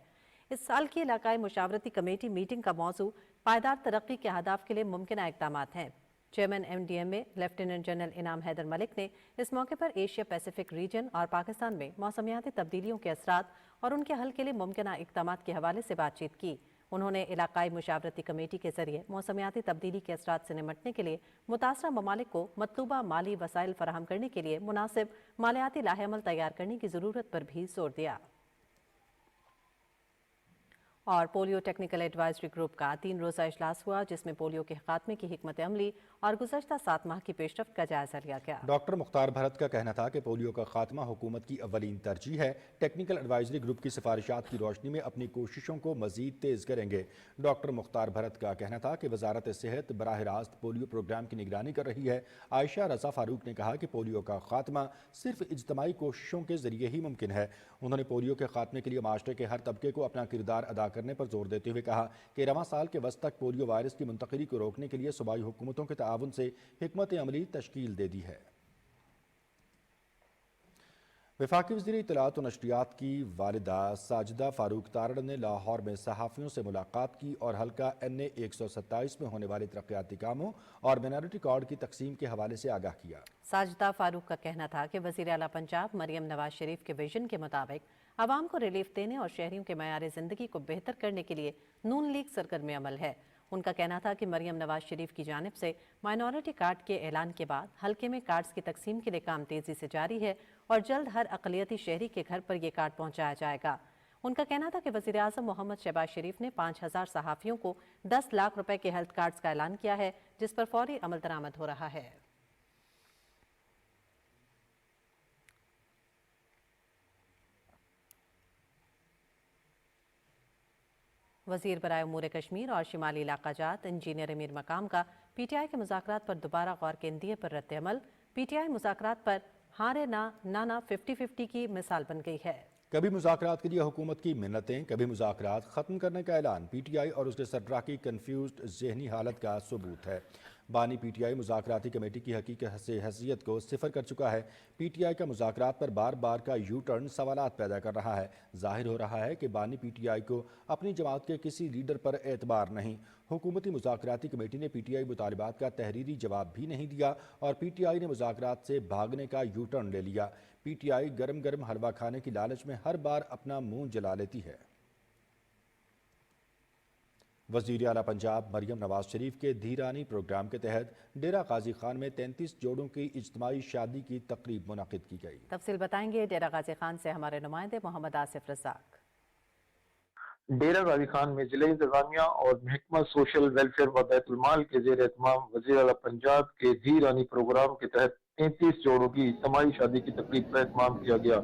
इस साल की इलाकाई मुशावरती कमेटी मीटिंग का मौजू पायदार तरक्की के अहदाफ के लिए मुमकिन इक़दामात हैं। चेयरमैन NDMA लेफ्टिनेंट जनरल इनाम हैदर मलिक ने इस मौके पर एशिया पैसिफिक रीजन और पाकिस्तान में मौसमियाती तब्दीलियों के असरात और उनके हल के लिए मुमकिन इक़दामात के हवाले से बातचीत की। उन्होंने इलाकाई मुशावरती कमेटी के जरिए मौसमियाती तब्दीली के असरात से निमटने के लिए मुतासरा ममालिक को मतलूबा माली वसाइल फराहम करने के लिए मुनासिब मालियाती लाहेअमल तैयार करने की ज़रूरत पर भी जोर दिया। और पोलियो टेक्निकल एडवाइजरी ग्रुप का 3 रोज़ा इजलास हुआ, जिसमें पोलियो के खात्मे की हिकमत अमली और गुज़श्ता 7 माह की पेशरफ्त का जायजा लिया गया। डॉक्टर मुख्तार भरत का कहना था कि पोलियो का खात्मा हुकूमत की अव्वलीन तरजीह है। टेक्निकल एडवाइजरी ग्रुप की सिफारिशात की रोशनी में अपनी कोशिशों को मजीद तेज़ करेंगे। डॉक्टर मुख्तार भरत का कहना था कि वजारत सेहत बराह रास्त पोलियो प्रोग्राम की निगरानी कर रही है। आयशा रज़ा फारूक ने कहा कि पोलियो का खात्मा सिर्फ इज्तमाई कोशिशों के जरिए ही मुमकिन है। उन्होंने पोलियो के खात्मे के लिए माशरे के हर तबके को अपना किरदार अदा करने पर जोर देते हुए कहा कि रवां साल के वस्त तक पोलियो वायरस की मुंतकिली को रोकने के लिए सूबाई हुकूमतों के ताआवुन से हिकमत अमली तश्कील दे दी है। वफाकी वज़ीर इत्तलात व नशरियात की वालिदा साजिदा फारूक तारड़ ने लाहौर में सहाफ़ियों से मुलाकात की और हल्का NA 127 में होने वाले तरक्याती कामों और माइनॉरिटी कार्ड की तकसीम के हवाले से आगाह किया। साजिदा फारूक का कहना था कि वज़ीर आला पंजाब मरियम नवाज शरीफ के विजन के मुताबिक आवाम को रिलीफ देने और शहरियों के मयार ज़िंदगी को बेहतर करने के लिए नून लीग सरगर्म अमल है। उनका कहना था कि मरियम नवाज शरीफ की जानिब से माइनॉरिटी कार्ड के ऐलान के बाद हल्के में कार्ड्स की तकसीम के लिए काम तेज़ी से जारी है और जल्द हर अक़लियती शहरी के घर पर यह कार्ड पहुँचाया जाएगा। उनका कहना था कि वज़ीर आज़म मोहम्मद शहबाज शरीफ ने 5000 सहाफ़ियों को 10 लाख रुपए के हेल्थ कार्ड्स का ऐलान किया है, जिस पर फौरी अमल दरामद हो रहा है। वज़ीर बराए उमूर कश्मीर और शिमाली इलाका जात इंजीनियर अमीर मकाम का PTI के मुज़ाकरात पर दोबारा गौर के इंदिये पर रद्द अमल। PTI मुज़ाकरात पर हारे ना 50-50 की मिसाल बन गई है। कभी मुज़ाकरात के लिए हुकूमत की मिन्नतें, कभी मुज़ाकरात ख़त्म करने का ऐलान PTI और उसके सरबराह की कन्फ्यूज्ड ज़हनी हालत का सबूत है। बानी PTI मुज़ाकराती कमेटी की हकीकत से हैसियत को सिफर कर चुका है। PTI का मुज़ाकरात पर बार बार का यू टर्न सवालात पैदा कर रहा है। जाहिर हो रहा है कि बानी PTI को अपनी जमात के किसी लीडर पर एतबार नहीं। हुकूमती मुज़ाकराती कमेटी ने PTI मुतालिबात का तहरीरी जवाब भी नहीं दिया और PTI ने मुज़ाकरात से भागने का यू टर्न ले लिया। PTI गरम गरम हलवा खाने की लालच में हर बार अपना मुंह जला लेती है। वज़ीर आला पंजाब मरियम नवाज शरीफ के धीरानी प्रोग्राम के तहत डेरा गाजी खान में 33 जोड़ों की इज्तिमाई शादी की तकरीब मुनक़िद की गई। तफसील बताएंगे डेरा गाजी खान से हमारे नुमाइंदे मोहम्मद आसिफ रज़ाक। डेरा गाजी खान में जिला इंतजामिया और महकमा सोशल वेलफेयर व बैतुल माल के ज़ेर एहतमाम वज़ीर आला पंजाब के धीरानी प्रोग्राम के तहत 33 जोड़ों की इज्तिमाई शादी की तकरीब का एहतमाम किया गया।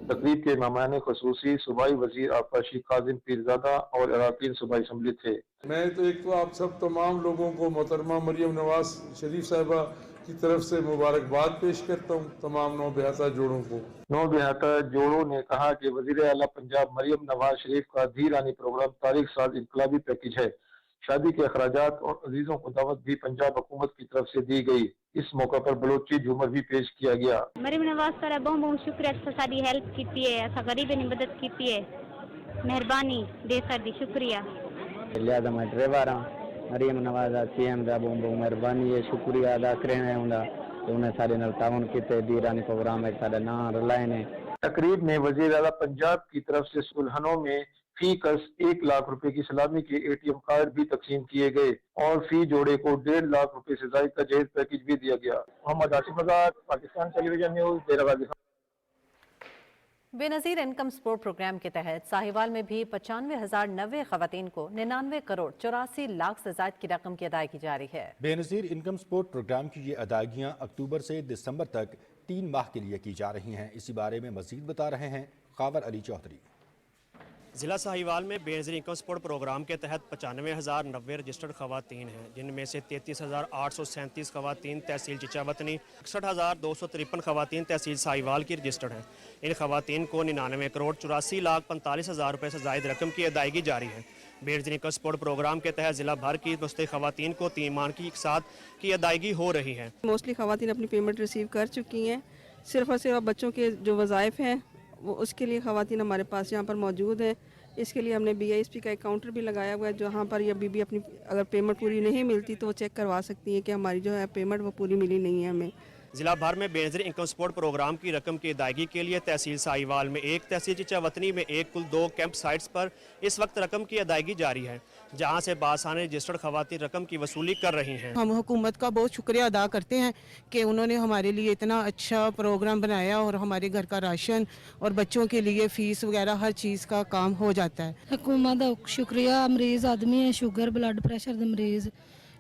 तकरीब के मेहमान खुसूसी सूबाई वज़ीर आफाशी काजिम पीरज़ादा और अराकीन सूबाई असम्बली थे। मैं तो एक तो आप सब तमाम लोगों को मोहतरमा मरियम नवाज शरीफ साहिबा की तरफ से मुबारकबाद पेश करता हूँ। तमाम 9 बेहता जोड़ों को 9 बेहता जोड़ों ने कहा कि वज़ीर आला पंजाब मरियम नवाज शरीफ का धीरानी प्रोग्राम तारीख साज इनकलाबी पैकेज है। शादी के अखराजात और अजीजों को दावत भी पंजाब हुकूमत की तरफ से दी गई। इस मौका पर बलोची झूमर भी पेश किया गया। मरियम नवाज सर बहुत बहुत शुक्रिया, साडी हेल्प की है, गरीबों की मदद की है, मेहरबानी दे दी शुक्रिया। लिहाजा मैं ड्राइवर हाँ, मरियम नवाज CM का बहुत बहुत मेहरबानी है, शुक्रिया अदा करना है उन्हें सारे नाल ताउन किते दीरानी प्रोग्राम एक सारे नाम रलाए ने। तकरीब में वज़ीर आला पंजाब की तरफ से सुलहनों में फी कस 1 लाख रुपए की सलामी के ATM कार्ड भी तकसीम किए गए और फी जोड़े को 1.5 लाख रुपए से ज़ायद का जहेज पैकेज भी दिया गया। Mohammad Asif Razzaq, Pakistan television news, Dera Ghazi Khan. Benazir income support programme के तहत साहिवाल में भी 95,090 खवातीन को 99 करोड़ 84 लाख से ज़ायद की रकम की अदायगी जारी है। बेनज़ीर इनकम सपोर्ट प्रोग्राम की ये अदायगियाँ अक्टूबर से दिसंबर तक 3 माह के लिए की जा रही हैं। इसी बारे में मज़ीद बता रहे हैं कावर अली चौधरी। ज़िला साहिवाल में बेनज़ीर इनकम सपोर्ट प्रोग्राम के तहत 95,090 रजिस्टर्ड खवातीन हैं, जिनमें से 33,837 खवातीन तहसील चिचावतनी, 61,253 खवातीन तहसील साहिवाल की रजिस्टर्ड हैं। इन खवातीन को 99 करोड़ 84 लाख 45,000 रुपये से ज़ायद रकम की अदायगी जारी है। बेनज़ीर इनकम सपोर्ट प्रोग्राम के तहत ज़िला भर की मुस्तहिक खवातीन को 3 माह की एक साथ की अदायगी हो रही है। मोस्टली खवातीन अपनी पेमेंट रिसीव कर चुकी हैं। सिर्फ और सिर्फ बच्चों के जो वज़ाइफ हैं वो उसके लिए खवातीन हमारे पास यहाँ पर मौजूद हैं। इसके लिए हमने BISP का एक काउंटर भी लगाया हुआ है, जहाँ पर ये बीबी अपनी अगर पेमेंट पूरी नहीं मिलती तो वो चेक करवा सकती है कि हमारी जो है पेमेंट वो पूरी मिली नहीं है हमें। ज़िला भर में बेनज़ीर इनकम सपोर्ट प्रोग्राम की रकम की अदायगी के लिए तहसील साहिवाल में 1, तहसील चिचावतनी में 1, कुल 2 कैंप साइट्स पर इस वक्त रकम की अदायगी जारी है, जहां से बासाने रजिस्टर्ड खवातीन रकम की वसूली कर रही हैं। हम हुकूमत का बहुत शुक्रिया अदा करते हैं कि उन्होंने हमारे लिए इतना अच्छा प्रोग्राम बनाया और हमारे घर का राशन और बच्चों के लिए फ़ीस वगैरह हर चीज़ का काम हो जाता है। हुकूमत का शुक्रिया। मरीज़ आदमी है, शुगर ब्लड प्रेशर के मरीज़,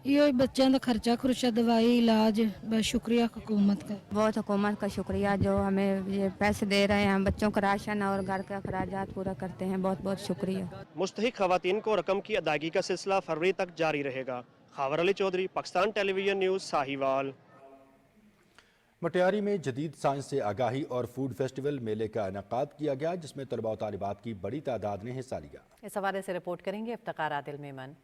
ये बच्चों का खर्चा खुर्चा दवाई इलाज, बस शुक्रिया हुकूमत का। बहुत हुकूमत का शुक्रिया जो हमें ये पैसे दे रहे हैं, हम बच्चों का राशन और घर के अखराजात पूरा करते हैं, बहुत बहुत शुक्रिया। मुस्तहिक खवातीन को रकम की अदायगी का सिलसिला फरवरी तक जारी रहेगा। Khawar Ali Chaudhry, Pakistan television news, Sahiwal. मटियारी में जदीद साइंस से आगाही और फूड फेस्टिवल मेले का इनेकाद किया गया, जिसमें तलबा और तालिबात की बड़ी तादाद ने हिस्सा लिया। इस हवाले से रिपोर्ट करेंगे इफ्तिखार आदिल मेमन।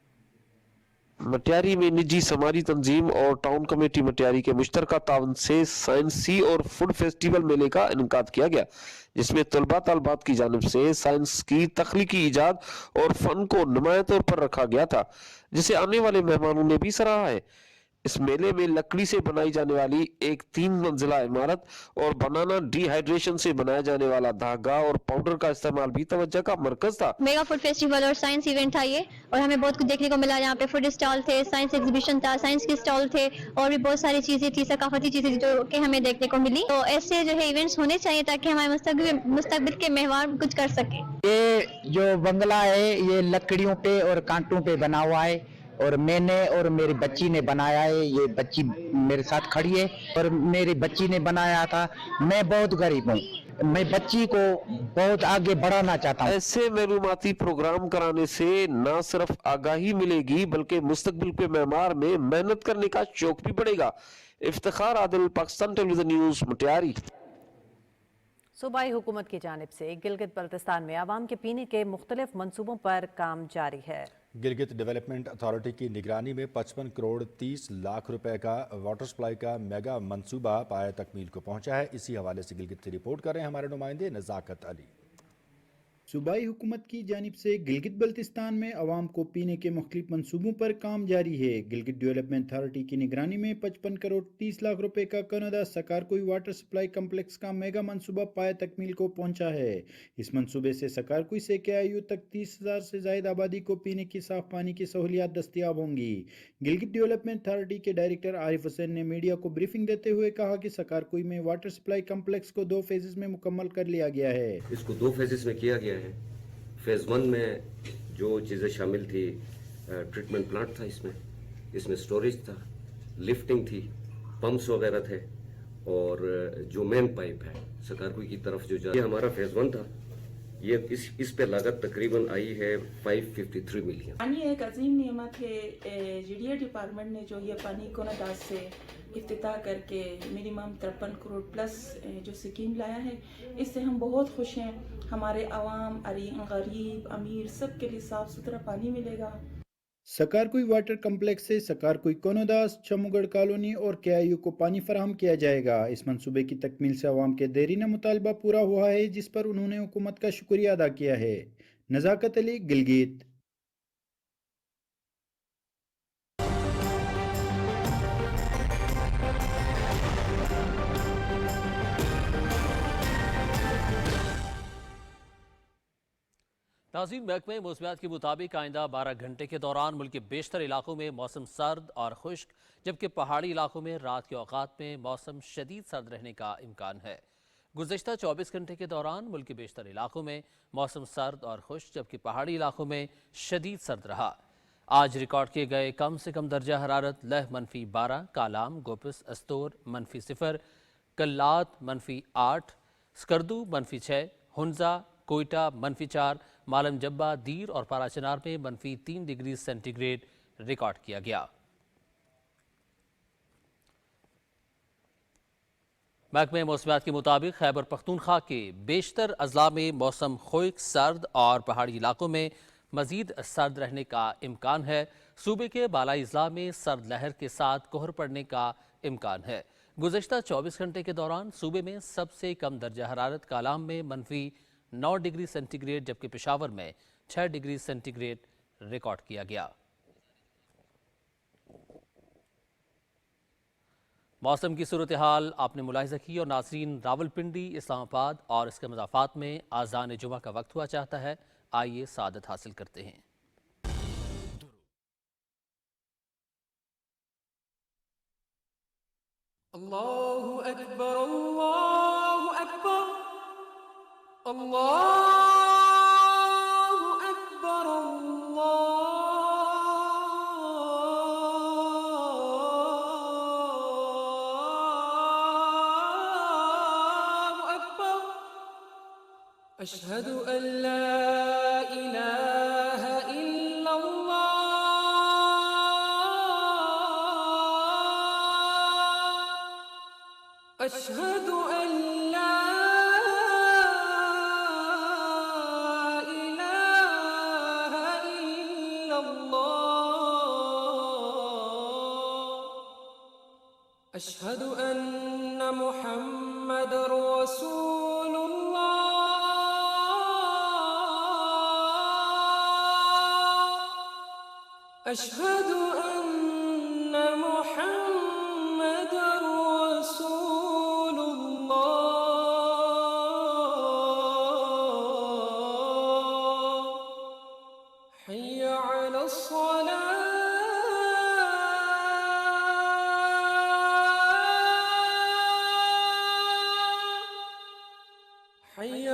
मटियारी में निजी समाजी तंजीम और टाउन कमेटी मटियारी के मुश्तरका तावन से साइंसी और फूड फेस्टिवल मेले का इनेकाद किया गया, जिसमें तलबा तालबात की जानिब से साइंस की तख्लीकी इजाद और फन को नुमाया तौर पर रखा गया था, जिसे आने वाले मेहमानों ने भी सराहा है। इस मेले में लकड़ी से बनाई जाने वाली एक 3 मंजिला इमारत और बनाना डिहाइड्रेशन से बनाया जाने वाला धागा और पाउडर का इस्तेमाल भी तवज्जो का मरकज था। मेगा फूड फेस्टिवल और साइंस इवेंट था ये, और हमें बहुत कुछ देखने को मिला। यहाँ पे फूड स्टॉल थे, साइंस एग्जीबिशन था, साइंस के स्टॉल थे और भी बहुत सारी चीजें थी, सकाफती चीजें जो कि हमें देखने को मिली। तो ऐसे जो है इवेंट्स होने चाहिए ताकि हमारे मुस्तकबिल के मेहमान कुछ कर सके। ये जो बंगला है ये लकड़ियों पे और कांटों पे बना हुआ है और मैंने और मेरी बच्ची ने बनाया है। ये बच्ची मेरे साथ खड़ी है और मेरी बच्ची ने बनाया था। मैं बहुत गरीब हूँ, मैं बच्ची को बहुत आगे बढ़ाना चाहता हूँ। ऐसे मालूमाती प्रोग्राम कराने से न सिर्फ आगाही मिलेगी बल्कि मुस्तकबिल के मेमार में मेहनत करने का शौक भी बढ़ेगा। Iftikhar Adil, Pakistan television news, Matiari. सूबाई हुकूमत की जानिब से गिलगित बल्तिस्तान में आवाम के पीने के मुख्तलिफ मंसूबों पर काम जारी है। गिलगित डेवलपमेंट अथॉरिटी की निगरानी में 55 करोड़ 30 लाख रुपए का वाटर सप्लाई का मेगा मंसूबा पाया तकमील को पहुंचा है। इसी हवाले से गिलगित से रिपोर्ट कर रहे हैं हमारे नुमाइंदे नज़ाकत अली। सूबाई हुकूमत की जानिब से गिलगित बल्तिस्तान में आवाम को पीने के मुख्तलिफ मनसूबों पर काम जारी है। गिलगित डेवलपमेंट अथॉरिटी की निगरानी में 55 करोड़ 30 लाख रुपए का कनाडा सकारकोई वाटर सप्लाई कम्प्लेक्स का मेगा मनसूबा पाया तकमील को पहुंचा है। इस मनसूबे से सकारकोई से KIU तक 30,000 से ज्यादा आबादी को पीने की साफ पानी की सहूलियात दस्तियाब होंगी। गिलगित डेवलपमेंट अथॉरिटी के डायरेक्टर आरिफ हुसैन ने मीडिया को ब्रीफिंग देते हुए कहा कि सकारकोई में वाटर सप्लाई कम्प्लेक्स को 2 फेजेस में मुकम्मल कर लिया गया है। इसको 2 फेजेस में किया गया है। फेज़ 1 में जो चीज़ें शामिल थी, ट्रीटमेंट प्लांट था, इसमें स्टोरेज था, लिफ्टिंग थी, पंप्स वगैरह थे और जो मेन पाइप है सकारकोई की तरफ जो ये हमारा फेज़ 1 था। ये इस पे लागत तकरीबन आई है 553 मिलियन। पानी एक अजीम नेमत है। GDA डिपार्टमेंट ने जो ये पानी को नदास से इफ्तिताह करके मिनिमम 53 करोड़ प्लस जो स्कीम लाया है, इससे हम बहुत खुश हैं। हमारे आवाम, गरीब, अमीर सब के लिए साफ सुथरा पानी मिलेगा। सकारकोई वाटर कम्प्लेक्स से सकारकोई कोनोदास, चमुगढ़ कॉलोनी और KIU को पानी फराहम किया जाएगा। इस मंसूबे की तकमील से अवाम के देरीना मुतालबा पूरा हुआ है, जिस पर उन्होंने हुकूमत का शुक्रिया अदा किया है। नज़ाकत अली, गिलगित। नाज़रीन, महकमे मौसमियात के मुताबिक आइंदा 12 घंटे के दौरान मुल्क के बेशतर इलाकों में मौसम सर्द और खुश्क, जबकि पहाड़ी इलाकों में रात के औकात में मौसम शदीद सर्द रहने का इम्कान है। गुज़श्ता 24 घंटे के दौरान मुल्क के बेशतर इलाकों में मौसम सर्द और खुश्क, जबकि पहाड़ी इलाकों में शदीद सर्द रहा। आज रिकॉर्ड किए गए कम से कम दर्जा हरारत लह -12, कालाम, गोपस, अस्तोर -0, कल्लात -8, स्कर्दू -6, हुंजा, कोयटा -4, मालम जब्बा, दीर और पाराचनार में -3 डिग्री सेंटीग्रेड रिकॉर्ड किया गया। महकमे मौसमियात के मुताबिक खैबर पख्तूनख्वा के बेशतर अजला में मौसम खुश्क, सर्द और पहाड़ी इलाकों में मजीद सर्द रहने का इम्कान है। सूबे के बालाई अजला में सर्द लहर के साथ कोहर पड़ने का इम्कान है। गुज़श्ता 24 घंटे के दौरान सूबे में सबसे कम दर्जा हरारत कालाम में -9 डिग्री सेंटीग्रेड, जबकि पेशावर में 6 डिग्री सेंटीग्रेड रिकॉर्ड किया गया। मौसम की सूरत हाल आपने मुलाहिजा की और नाज़रीन, रावलपिंडी, इस्लामाबाद और इसके मज़ाफ़ात में आज़ान जुमा का वक्त हुआ चाहता है। आइए सादत हासिल करते हैं। अल्लाहु अकबर, अल्लाहु अकबर, अल्लाहु अकबर, अल्लाहु अकबर, अशहदु अल्ला इलाहा इल्लल्लाह, अशहदु अल्ला इलाहा इल्लल्लाह, अशहदु अन्ना मुहम्मदर रसूलुल्लाह, अशहदु अन्ना मुहम्मदर حي على الصلاة، حي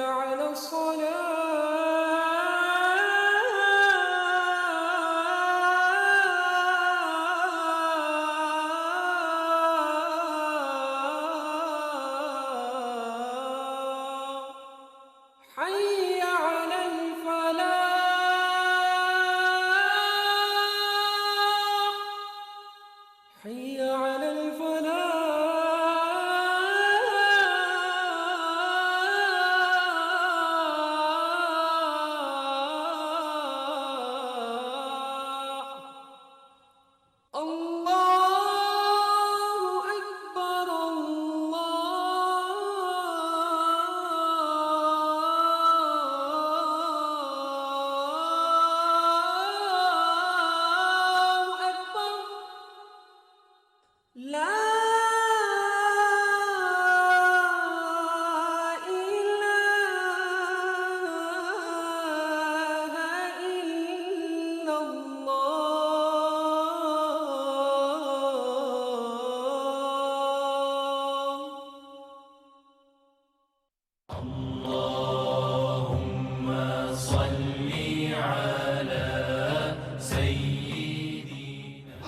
على الفلاح، حي على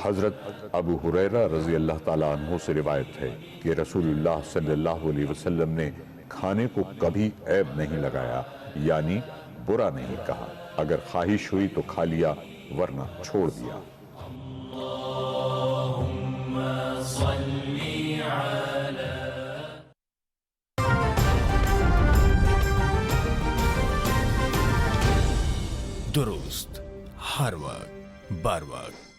हज़रत अबू हुरैरा रज़ी अल्लाह ताला अन्हु से रिवायत है कि रसूलुल्लाह सल्लल्लाहु अलैहि वसल्लम ने खाने को कभी ऐब नहीं लगाया, यानी बुरा नहीं कहा। अगर ख्वाहिश हुई तो खा लिया, वरना छोड़ दिया। दुरुस्त हर वक्त बर वक्त।